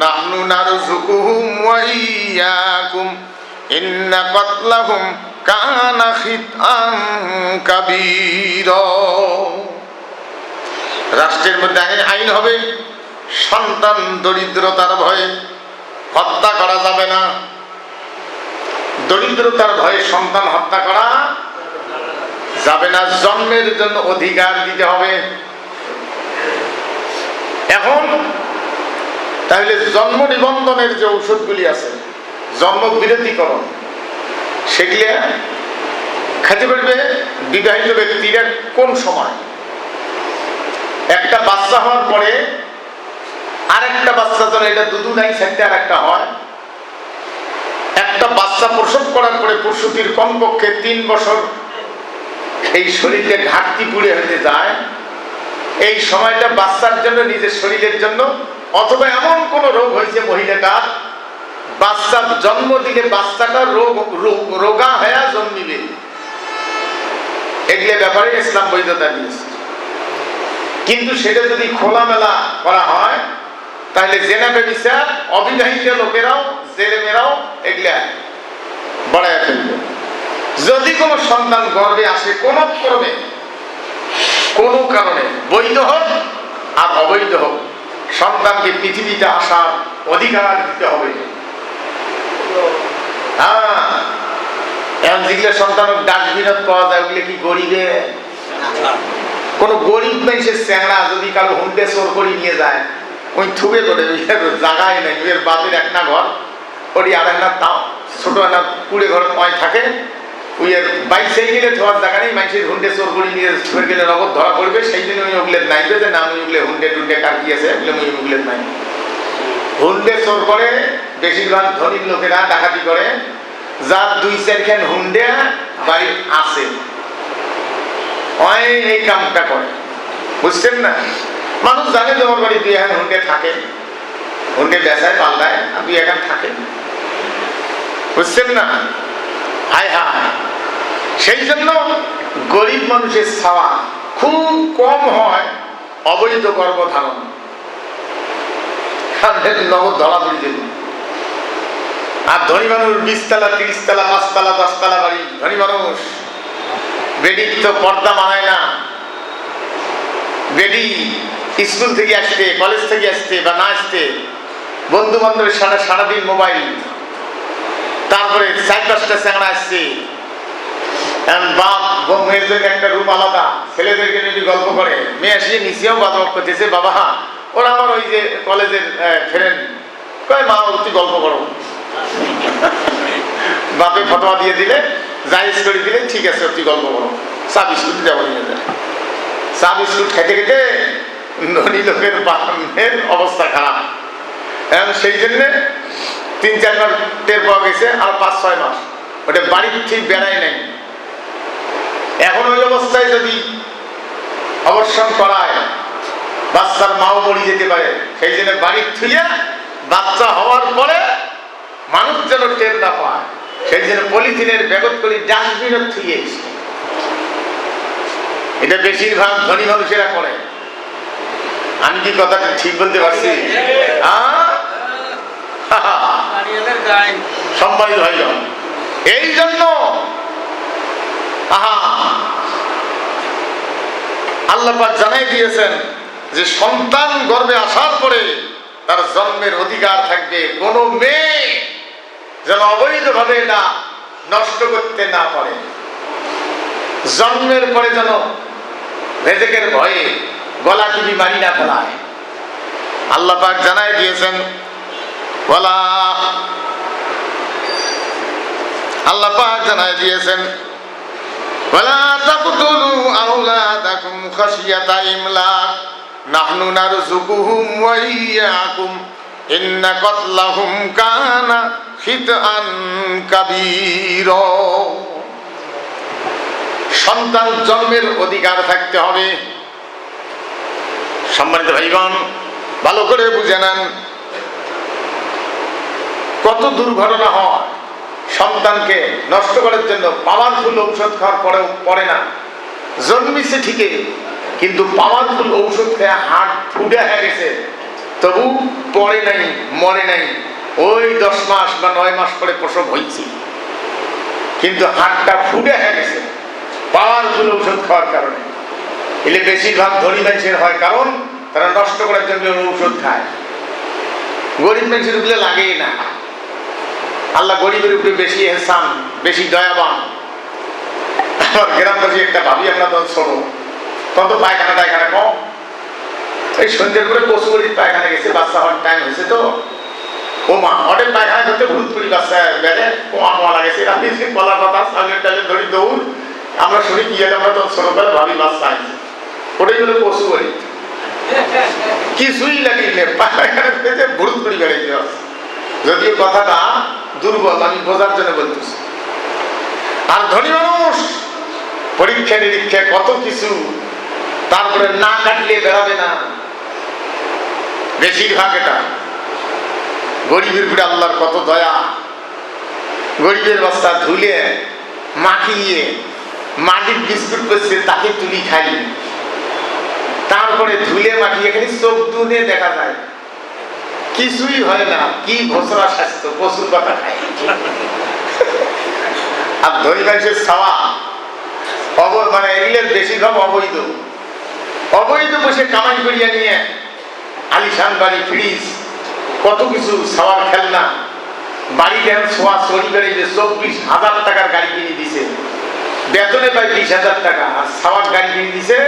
নাহনু নারযুকুহুম ওয়া ইয়্যাকুম ইন্না কাতলাহুম কানা খিতআন কাবীরা। রাষ্ট্রের মধ্যে আইন হবে সন্তান দরিদ্রতার ভয়ে হত্যা করা যাবে না। দরিদ্রতার ভয়ে সন্তান হত্যা করা যাবে না। জন্মের জন্য অধিকার দিতে হবে। এখন তাহলে জন্ম নিবন্ধনের যে ঔষধগুলি আছে, জন্ম বিরতিকরণ, সেগুলি খেতে পারবে বিবাহিত ব্যক্তিরা কোন সময়? একটা বাচ্চা হওয়ার পরে আরেকটা বাচ্চা যেন এটা দুধু নাই সাথে আর একটা হয়। একটা বাচ্চা প্রসব করার পরে প্রসূতির কমপক্ষে 3 বছর এই শরীরে ঘাটতি পুড়ে হতে যায়। এই সময়টা বাচ্চার জন্য, নিজের শরীরের জন্য, অথবা এমন কোন রোগ হয়েছে মহিলাটার, বাচ্চা জন্ম দিলে বাচ্চাটা রোগা হয়ে জন্মিবে, এগুলো ব্যাপারে ইসলাম বৈধতা দিয়েছে। কিন্তু সেটা যদি খোলামেলা করা হয় তাহলে জেনা ব্যভিচার, অবিবাহিত লোকেরাও, জেলেমেরাও এগুলা বাড়ায় ফেলবে। যদি কোনো সন্তান গর্ভে আসে কোনো ক্রমে, কোনো কারণে, বৈধ হোক আর অবৈধ হোক, সন্তানকে পৃথিবীতে আসার অধিকার দিতে হবে। হ্যাঁ, এখন যেগুলো সন্তান ডাস্টবিনত পাওয়া যায় ওগুলো কি গরিবে? কোন গরিব মানুষের চ্যাংড়া যদি কারো হুন্ডে চোর করে নিয়ে যায়, ওই থুবে করে জায়গায় নেই, ওই বাপের একটা ঘর, ওই আর একটা ছোট একটা কুড়ে ঘর পয় থাকে, ওই বাইক সাইকেলে ধোয়ার জায়গা নেই, মানুষের হুন্ডে চোর করে নিয়ে ছুটে গেলে নগদ ধরা পড়বে। সেই দিন ওই ওগুলো নাইবে যে না ওই ওগুলো হুন্ডে টুন্ডে কার কি আছে, ওগুলো নাই। হুন্ডে চোর করে বেশিরভাগ ধনী লোকেরা, ডাকাতি করে যার 2-4 খান হুন্ডে বাড়ি আছে, এই কামটা করে, বুঝছেন না? মানুষ জানে যে আমার বাড়ি 2 খান হুন্ডে থাকে, হুন্ডে বেচায় পাল্লায় আর 2 খান থাকে, বুঝছেন না? হায় হায়, সেই জন্য গরিব মানুষের ছাওয়া খুব কম হয় অবৈধ গর্ভধারণ। নগদ ধরা পড়ে যেত। আর ধনী মানুষ 20 তলা, 30 তলা, 5 তলা, 10 তলা বাড়ি, ধনী মানুষ। বেডির তো পর্দা মানায় না। বেডি স্কুল থেকে আসতে, কলেজ থেকে আসতে বা না আসতে, বন্ধু বান্ধবের সাথে সারাদিন মোবাইল, তারপরে 4-5টা চ্যাংড়া আসছে, বাপ মেয়ের জন্য একটা রুম আলাদা, ছেলেদেরকে নিয়ে গল্প করে, মেয়ে আসিয়ে নিচেও বাদবাক করতেছে, বাবা ওরা আমার ওই যে কলেজের ফ্রেন্ড, কয় মা তুই গল্প করো। বাপে ফতোয়া দিয়ে দিলে, জায়েজ করে দিলে, ঠিক আছে তুই গল্প করো, চা বিস্কুট যাবো নিয়ে যায়। চা বিস্কুট খেতে খেতে ধনী লোকের বাপের অবস্থা খারাপ। এখন সেই জন্য 3-4 মাস টের পাওয়া গেছে, আর 5-6 মাস ওটা বাড়ির ঠিক বেড়াই নাই। এখন ওই অবস্থায় যদি অবসান করায়, বাচ্চার মাও মরে যেতে পারে। সেই জন্য বাড়ির থুইয়া বাচ্চা হওয়ার পরে মানুষ যেন টের না পায়, সেই জন্য পলিথিনের ব্যাগত করে ডাস্টবিনত থুইয়ে এসে। এটা বেশিরভাগ ধনী মানুষেরা করে। আমি কি কথাটা ঠিক বলতে পারছি? সম্মানিত ভাইজন, এই জন্য আল্লাহ পাক জানাই দিয়েছেন যে সন্তান গর্ভে আসার পরে তার জন্মের অধিকার থাকবে। কোন মেয়ে যেন অবৈধভাবে এটা নষ্ট করতে না পারে। জন্মের পরে যেন রেজেকের ভয়ে গলা টিপি মারি না ফেলায়। আল্লাহ পাক জানাই দিয়েছেন, আল্লাহ পাক জানাই দিয়েছেন, ওয়ালা তাকতুলু আওলাদাকুম খাশিয়াতা ইমলাক নাহনু নারযুকুহুম ওয়া ইয়্যাকুম ইন্না কাতলাহুম কানা খিতআন কাবীরা। সন্তান জন্মের অধিকার থাকতে হবে। সম্মানিত ভাইগণ, ভালো করে বুঝে নেন, কত দুর্ঘটনা হয় সন্তানকে নষ্ট করার জন্য। পাওয়ারফুল ঔষধ খাওয়ার পরেও পড়ে না, জন্মিছে ঠিকই, কিন্তু পাওয়ারফুল ঔষধ খেয়ে হাড় ফুটে হয়ে গেছে, তবু পড়ে নাই, মরে নাই। ওই 10 মাস বা 9 মাস পরে প্রসব হয়েছে, কিন্তু হাড়টা ফুটে হয়ে গেছে পাওয়ারফুল ঔষধ খাওয়ার কারণে। এলে বেশিরভাগ ধনী মানুষের হয়, কারণ তারা নষ্ট করার জন্য ঔষধ খায়। গরিব মানুষের উপরে লাগেই না। আল্লাহ গরিবের উপরে বেশি এহসান, বেশি দয়াবান। আমার গ্রামবাসী একটা ভাবি, আমরা তখন ছোট, তখন তো পায়খানা টায়খানা কম। এই সন্ধ্যের করে পশু গরিব পায়খানা গেছে, বাচ্চা হওয়ার টাইম হয়েছে তো, ও মা অনেক পায়খানা করতে ভূত করি বাচ্চা বেড়ে কোয়া লাগেছে, রাত্রি কলার পাতা চালের টালের ধরি দৌড়। আমরা শুনি কি আমরা তখন ছোটবেলা ভাবি বাচ্চা আছে, ওটাই হলো পশু গরিব। কিছুই লাগিয়ে পায়খানা পেতে ভূত করি বেড়াইতে হবে। যদিও কথাটা দুর্বল, আমি বোঝার জন্য বলতেছি। আর ধনী মানুষ পরীক্ষা নিরীক্ষা কত কিছু, তারপরে না কাটলে বেড়াবে না বেশিরভাগ। এটা গরিবের ভিড়ে আল্লাহর কত দয়া। গরিবের বাচ্চা ধুলে মাখিয়ে মাটির বিস্কুট করছে, তাকে তুলি খাই, তারপরে ধুলে মাখিয়ে খালি চোখ দুনে দেখা যায়, কিছুই হয় না। কি ঘোষণা স্বাস্থ্য, প্রচুর কথা খায়। আর ধনী মানুষের ছাওয়া মানে এগুলোর বেশিরভাগ অবৈধ। অবৈধ বসে কামাই করিয়া নিয়ে আলিশান বাড়ি, ফ্রিজ, কত কিছু, ছাওয়ার খেলনা, বাড়িতে ছোঁয়া চড়ি বেড়ে 24,000 টাকার গাড়ি কিনে দিছে, বেতনে পায় 20,000 টাকা, আর ছাওয়ার গাড়ি কিনে দিছে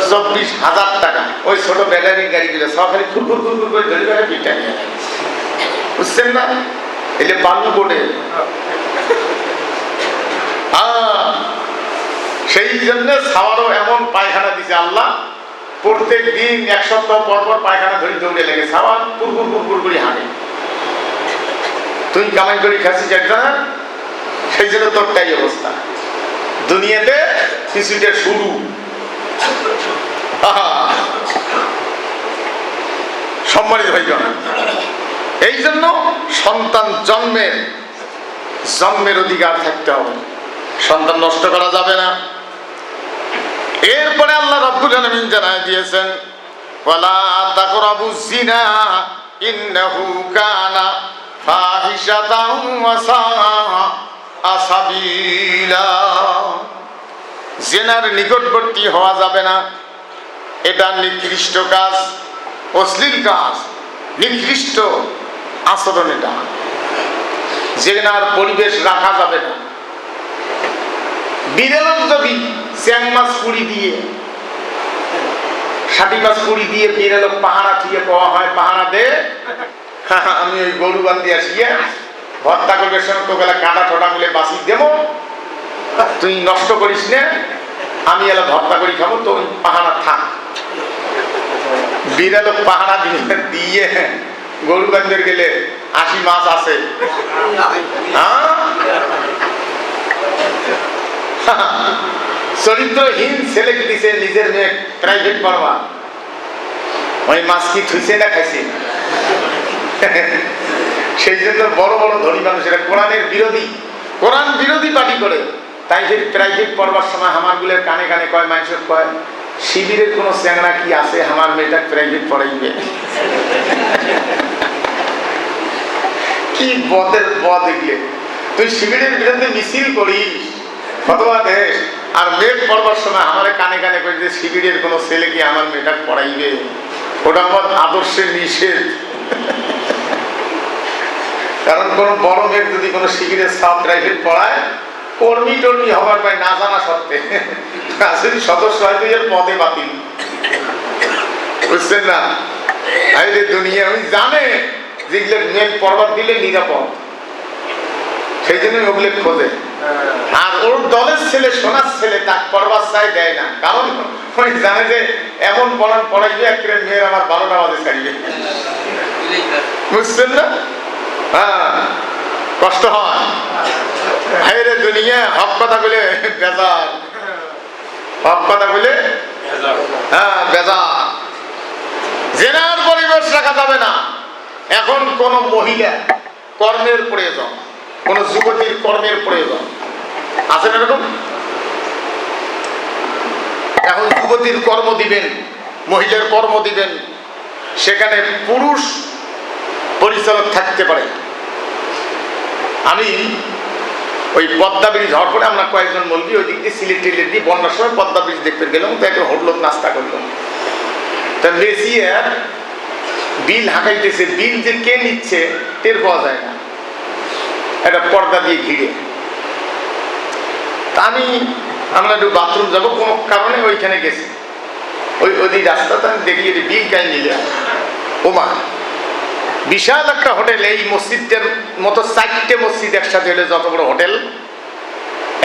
24,000 টাকা। ওই ছোট ব্যাটারির গাড়ি গুলো সব খালি ফুরফুর ফুরফুর করে ধরে বেড়ে পিঠা নিয়ে, বুঝছেন না? এলে পাল্লু বোর্ডে। সেই জন্য ছাওয়ারও এমন পায়খানা দিছে আল্লাহ, প্রত্যেক দিন 1 সপ্তাহ পর পর পায়খানা ধরে দৌড়ে লেগে ছাওয়ার ফুরফুর ফুরফুর করে হাঁটে। তুই কামাই করে খাচ্ছিস একজনের, সেই জন্য তোরটাই অবস্থা। দুনিয়াতে কিছুটা শুরু। সম্মানিত ভাইগণ, এই জন্য সন্তান জন্মের অধিকার থাকতে হবে, সন্তান নষ্ট করা যাবে না। এরপরে আল্লাহ রাব্বুল আলামিন জানায় দিয়েছেন, ওয়ালা তাকরাবুজ জিনা ইন্নাহু কানা ফাহিশাতান ওয়া সাআ সাবিলা। জিনার নিকটবর্তী হওয়া যাবে না, এটা নিকৃষ্ট কাজ, অশ্লীল কাজ, নিকৃষ্ট আচরণ। এটা জিনার পরিবেশ রাখা যাবে না। বিড়াল যদি চ্যাং মাছ কুড়ি দিয়ে, ষাটি মাছ কুড়ি দিয়ে বিড়াল পাহারা থিয়ে পাওয়া হয়, পাহারা দে, আমি ওই গরু বান্ধি আসিয়ে ভর্তা করবে, সঙ্গে বেলা কাঁটা ঠোঁটা মিলে বাসি দেব, তুই নষ্ট করিস না, আমি এলা ভর্তা করি খাবো, তো ওই পাহারা থাক। বিড়াল পাহারা দিয়ে গরু বান্ধের গেলে 80 মাছ আছে। চরিত্রহীন ছেলে দিছে নিজের মেয়ে প্রাইভেট পড়বা, ওই মাছ কি থুইছে না খাইছে? সেই জন্য বড় বড় ধনী মানুষেরা কোরআনের বিরোধী, কোরআন বিরোধী পার্টি করে। তাই সেই প্রাইভেট পড়বার সময় হামারগুলোর কানে কানে কয়, মানুষের কয়, শিবিরের কোন চ্যাংড়া কি আছে আমার মেয়েটা প্রাইভেট পড়াইবে? কি বদের বদ এগুলো! তুই শিবিরের বিরুদ্ধে মিছিল করিস, ফতোয়া দেশ, আর মেয়ে পড়বার সময় আমার কানে কানে কই যে শিবিরের কোন ছেলে কি আমার মেয়েটা পড়াইবে? ওটা আমার আদর্শের নিষেধ। কারণ কোন বড় মেয়ে যদি কোনো শিবিরের সাব প্রাইভেট পড়ায়, কর্মী টর্মী হবার পায় না জানা সত্ত্বে, আসলে সদস্য হয়তো এর পদে বাতিল, বুঝছেন না? আরে দুনিয়া ওই জানে যেগুলো মেয়ে পড়বার দিলে নিরাপদ, সেই জন্য ওগুলো খোঁজে। আর ওর দলের ছেলে, সোনার ছেলে, তাকে পড়বার চাই দেয় না, কারণ ওই জানে যে এমন পড়াইবে একটা মেয়ের আমার 12টা বাজে ছাড়িবে, বুঝছেন না? হ্যাঁ, কষ্ট হয়। হায়রে দুনিয়া, হক কথা বলে বেজার, হক কথা বলে হ্যাঁ বেজার। জেনার পরিবেশ রাখা যাবে না। এখন কোন মহিলা কর্মের প্রয়োজন, কোন যুবতীর কর্মের প্রয়োজন আছে না এরকম? এখন যুবতীর কর্ম দিবেন, মহিলার কর্ম দিবেন, সেখানে পুরুষ পরিচালক থাকতে পারে। আমি ওই পদ্মা ব্রিজ হওয়ার পরে আমরা কয়েকজন মলবি ওই দিক দিয়ে সিলেট টিলেট দিয়ে বন্যার সময় পদ্মা ব্রিজ দেখতে গেলাম, তো একটা হোটেল নাস্তা করলাম। তা বেশিয়ে বিল হাঁকাইতেছে, বিল যে কে নিচ্ছে টের পাওয়া যায় না, একটা পর্দা দিয়ে ঘিরে। তা আমরা একটু বাথরুম যাবো, কোনো কারণে ওইখানে গেছি, ওই রাস্তাতে আমি দেখি বিল কাই নিলে, ওমা বিশাল একটা হোটেল, এই মসজিদের মতো 4টে মসজিদ একসাথে হলে যত বড় হোটেল,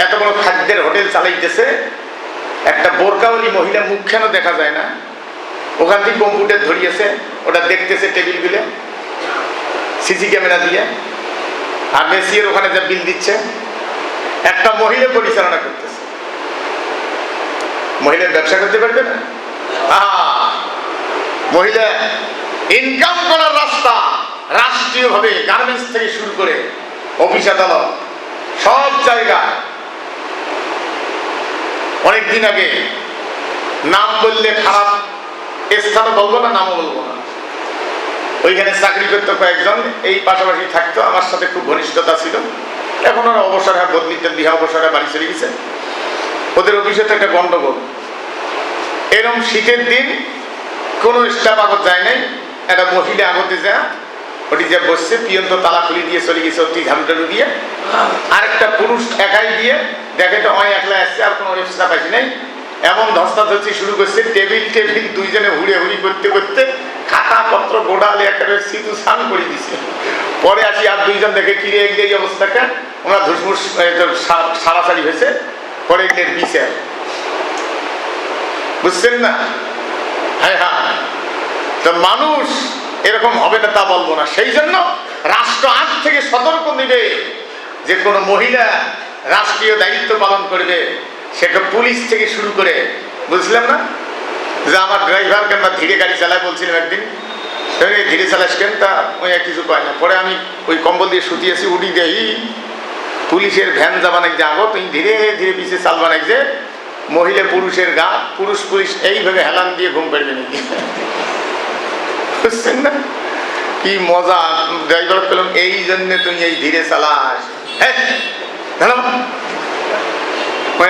এত বড় খাদ্যের হোটেল চালাইতেছে। একটা বোরকাওয়ালি মহিলা, মুখখানও দেখা যায় না, ওখান থেকে কম্পিউটার ধরিয়েছে, ওটা দেখতেছে টেবিলগুলো সিসি ক্যামেরা দিয়ে, আর মেসির ওখানে যা বিল দিচ্ছে একটা মহিলা পরিচালনা করতেছে। মহিলা ব্যবসা করতে পারবে না? মহিলা ইনকাম করার রাস্তা রাষ্ট্রীয়ভাবে, গার্মেন্টস থেকে শুরু করে অফিস আদালত সব জায়গায়। অনেকদিন আগে, নাম বললে খারাপ, স্থানও বলবো না, নামও বলবো না, ওইখানে চাকরি করতো কয়েকজন, এই পাশাপাশি থাকতো, আমার সাথে খুব ঘনিষ্ঠতা ছিল। এখন ওরা অবসর হয়, বদলিতেন, বিহা অবসরে বাড়ি চলে গেছে। ওদের অফিসে তো একটা গন্ডগোল, এরকম শীতের দিন কোনো স্টাফ আগত যায় নাই, একটা মহিলা আগতে যায়, ওটি যে বসছে, পিয়ন তো তালা খুলে দিয়ে চলে গেছে, ওটি ঝাড়ু টাড়ু দিয়ে, আর একটা পুরুষ একাই দিয়ে দেখে তো অয় একলা আসছে, আর কোনো স্টাফ আসে নাই। এমন ধস্তাধস্তি শুরু করছে, টেবিল দুইজনে হুড়ে হুড়ি করতে করতে খাতা পত্র গোড়ালে একেবারে সিধু স্নান করে দিছে। পরে আসি আর দুইজন দেখে কিরে এগিয়ে এই অবস্থাটা, ওনার ধুসমুস সারাসারি হয়েছে, পরে এগিয়ে বিচার, বুঝছেন না? হ্যাঁ হ্যাঁ, তো মানুষ এরকম হবে না তা বলবো না। সেই জন্য রাষ্ট্র আজ থেকে সতর্ক নেবে যে কোনো মহিলা রাষ্ট্রীয় দায়িত্ব পালন করবে, সেটা পুলিশ থেকে শুরু করে, বুঝলাম না? যে আমার ড্রাইভার কেন ধীরে গাড়ি চালায়, বলছিলাম একদিন ধীরে চালাস কেন, তা ওই কিছু পায় না। পরে আমি ওই কম্বল দিয়ে শুটিয়েছি, উঠি দেই পুলিশের ভ্যান যাবান এক যে আগো, তুমি ধীরে ধীরে পিছিয়ে চালবান এক যে, মহিলা পুরুষের গা, পুলিশ এইভাবে হেলান দিয়ে ঘুম পাড়বে নাকি, বুঝছেন না? কি মজা। ড্রাইভার পেলাম, এই জন্য তুমি এই ধীরে চালাস, হ্যাঁ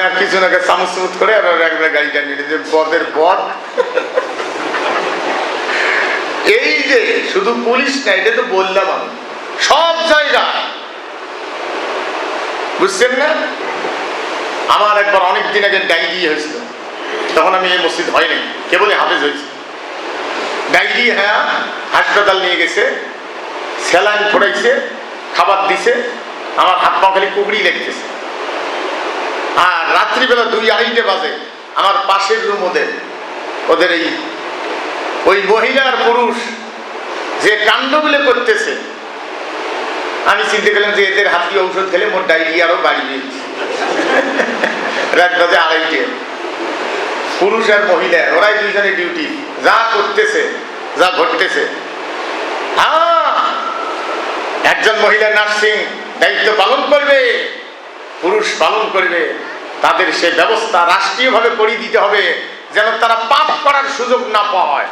আর কিছু না চামচ করে আর একবার গাড়িটা নিয়ে যে বদের বদ। এই যে শুধু পুলিশ না, এটা তো বললাম আমি, সব জায়গায়, বুঝছেন না? আমার একবার অনেকদিন আগে ডায়রিয়া হয়েছিল, তখন আমি এই মসজিদ হয়নি, কেবলই হাফেজ হয়েছি। ডায়রিয়া, হ্যাঁ, হাসপাতাল নিয়ে গেছে, স্যালাইন ফোড়াইছে, খাবার দিছে, আমার হাত পা খালি কুকড়ি লেগতেছে। আর রাত্রিবেলা 2-2:30 বাজে আমার পাশের রুম, ওদের ওই মহিলা আর পুরুষ যে কাণ্ডগুলো করতেছে, আমি চিন্তা করলাম যে এদের হাতি ঔষধ খেলে মোর ডায়রিয়া আরো বাড়িয়ে। রাত বাজে 2:30, পুরুষ আর মহিলা ওরাই দুইজনে ডিউটি, যা করতেছে, যা ঘটতেছে। একজন মহিলা নার্সিং দায়িত্ব পালন করবে, পুরুষ পালন করবে, তাদের সে ব্যবস্থা রাষ্ট্রীয়ভাবে করে দিতে হবে যেন তারা পাপ করার সুযোগ না পায়।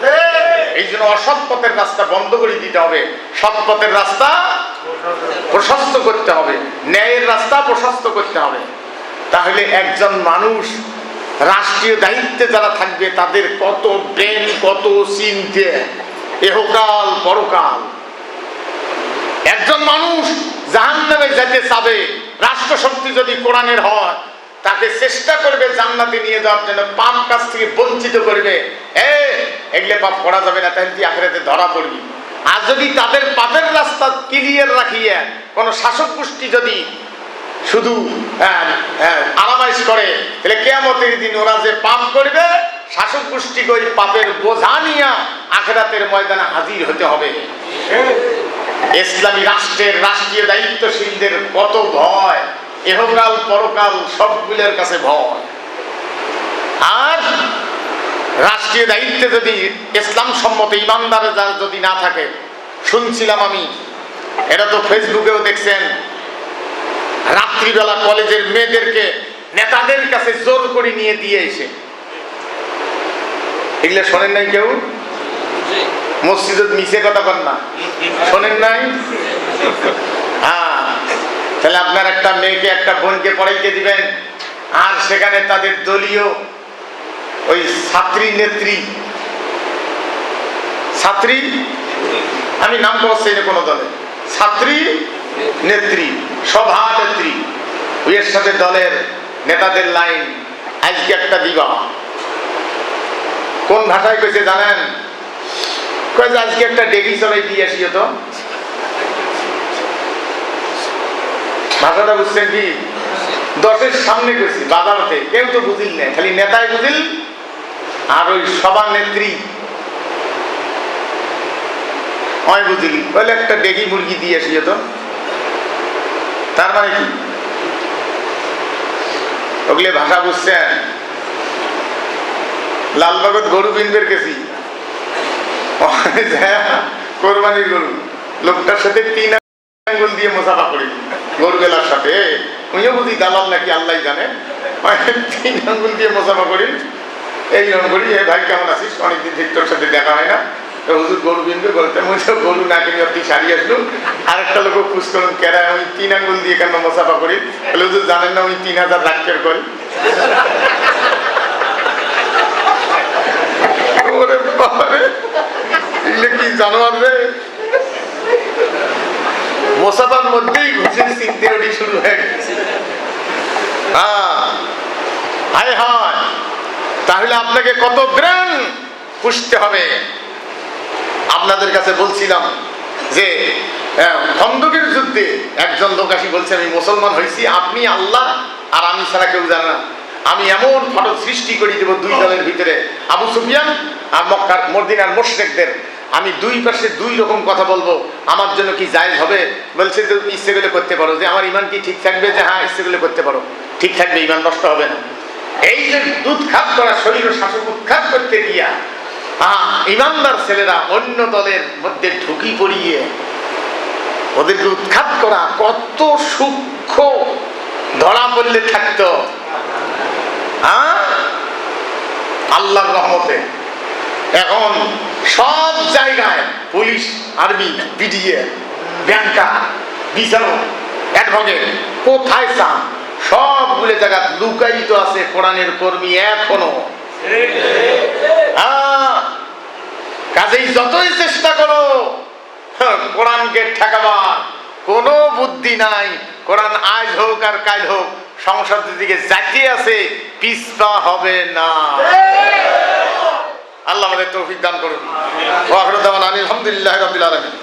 এই জন্য অসৎ পথের রাস্তা বন্ধ করে দিতে হবে, সৎ পথের রাস্তা প্রশস্ত করতে হবে, ন্যায়ের রাস্তা প্রশস্ত করতে হবে। তাহলে একজন মানুষ রাষ্ট্রীয় দায়িত্বে যারা থাকবে তাদের কত ব্রেন, কত চিন্তা, এহকাল পরকাল। একজন মানুষ জাহান্নামে যেতে চাবে, রাষ্ট্রশক্তি যদি কোরআনের হয়, তাকে চেষ্টা করবে জান্নাতে নিয়ে যাওয়ার জন্য, পাপ কাজ থেকে বঞ্চিত করবে। এগুলো পাপ করা যাবে না, তাহলে তুই আখিরাতে ধরা পড়বি। আর যদি তাদের পাপের রাস্তা ক্লিয়ার রাখিয়ে কোন শাসক গোষ্ঠী যদি শুধু আরামাইশ করে, তাহলে কিয়ামতের দিন ওরা যে পাপ করবে, শাসক গোষ্ঠীকে ওই পাপের বোঝা নিয়ে আখিরাতের ময়দানে হাজির হতে হবে। ইসলামী রাষ্ট্রের রাষ্ট্রীয় দায়িত্বশীলদের কত ভয়, এহকাল পরকাল সবগুলোর কাছে ভয়। আর রাষ্ট্রীয় দায়িত্বে যদি ইসলাম সম্মত ইমানদার যদি না থাকে, শুনছিলাম আমি, এটা তো ফেসবুকেও দেখছেন, রাত্রিবেলা কলেজের মেয়েদেরকে নেতাদের কাছে জোর করে নিয়ে দিয়ে এসে, এগুলো শোনেন নাই কেউ? মসজিদে মিশে কথা বল না, শোনেন নাই? হ্যাঁ, তাহলে আপনার একটা মেয়েকে একটা বোনকে পড়াইতে দিবেন, আর সেখানে তাদের দলীয় ওই ছাত্রী নেত্রী ছাত্রী, আমি নাম পাচ্ছি না কোনো দলে, ছাত্রী নেত্রী, সভানেত্রী, এর সাথে দলের নেতাদের লাইন, আজকে একটা দিবা। কোন ভাষায় কইছে জানেন? কয়ে যে আজকে একটা ডেকি চড়াই দিয়ে আসিও তো। ভাষাটা বুঝছেন কি? 10-এর সামনে কইছি, বাজারতে কেউ তো বুঝিল না, খালি নেতাই বুঝিল আর ওই সভানেত্রী হয় বুঝিল। বলে একটা ডেকি মুরগি দিয়ে আসিও তো। তার মানে কি? ওগুলো ভাষা বুঝছেন? লালবাগত গরু কিনবে গেছি, কোরবানির গরু, লোকটার সাথে 3 আঙ্গুল দিয়ে মোসাফা করি গরু গেলার সাথে। উনিও বুঝি দালাল নাকি আল্লাহ জানে, 3 আঙ্গুল দিয়ে মোসাফা করি। এই রকম করি, এ ভাই কেমন আছিস, অনেকদিন থেকে তোর সাথে দেখা হয় না, হুজুর গরু কিনবে, বলতে গরু না কিনে আপনি সারি আসলো। আরেকটা লোক খুশ করুন, কেরা আমি 3 আঙ্গুল দিয়ে কেন মোসাফা করি? বলে হুজুর জানেন না, আমি 3000 রাখের করি। কি জানোয়ার রে, মোসাফার মধ্যেই ঘুষের চিন্তাটি শুরু হয়ে গেছে। হায় হায়, তাহলে আপনাকে কত গ্রাম পুষতে হবে। আপনাদের কাছে বলছিলাম যে খন্দকের যুদ্ধে একজন লোক আসি বলছে, আমি মুসলমান হয়েছি, আপনি আল্লাহ আর আমি ছাড়া কেউ জানে না, আমি এমন ফাটল সৃষ্টি করে দেব 2 দলের ভিতরে, আবু সুফিয়ান আর মক্কার মদিনার মুশরিকদের। আমি 2 পাশে 2 রকম কথা বলবো, আমার জন্য কি জায়েজ হবে? বলছে তো ইচ্ছে করলে করতে পারো। যে আমার ইমান কি ঠিক থাকবে? যে হ্যাঁ, ইচ্ছে করলে করতে পারো, ঠিক থাকবে, ইমান নষ্ট হবে না। এই যে উৎখাত করা, শরীর শাসক উৎখাত করতে গিয়া ইমানদার ছেলেরা অন্য দলের মধ্যে ঢুকি পড়িয়ে ওদেরকে উৎখাত করা কত সূক্ষ্ম ধরা পড়লে থাকতো। আল্লাহর রহমতে এখন সব জায়গায় পুলিশ, আর্মি, বিডিএ, ব্যাংকার, বিচারক, অ্যাডভোকেট, কোথায় চান সবগুলো জায়গা লুকায়িত আছে কোরআনের কর্মী এখনো। কাজেই যতই চেষ্টা করো কোরআনকে ঠেকাবার কোনো বুদ্ধি নাই। কোরআন আজ হোক আর কাল হোক সংসদের দিকে যাইতে আছে, পিছপা হবে না। আল্লাহ আমাদের তৌফিক দান করুন। ওয়া আখিরু দাওয়ানা আলহামদুলিল্লাহি রাব্বিল আলামিন।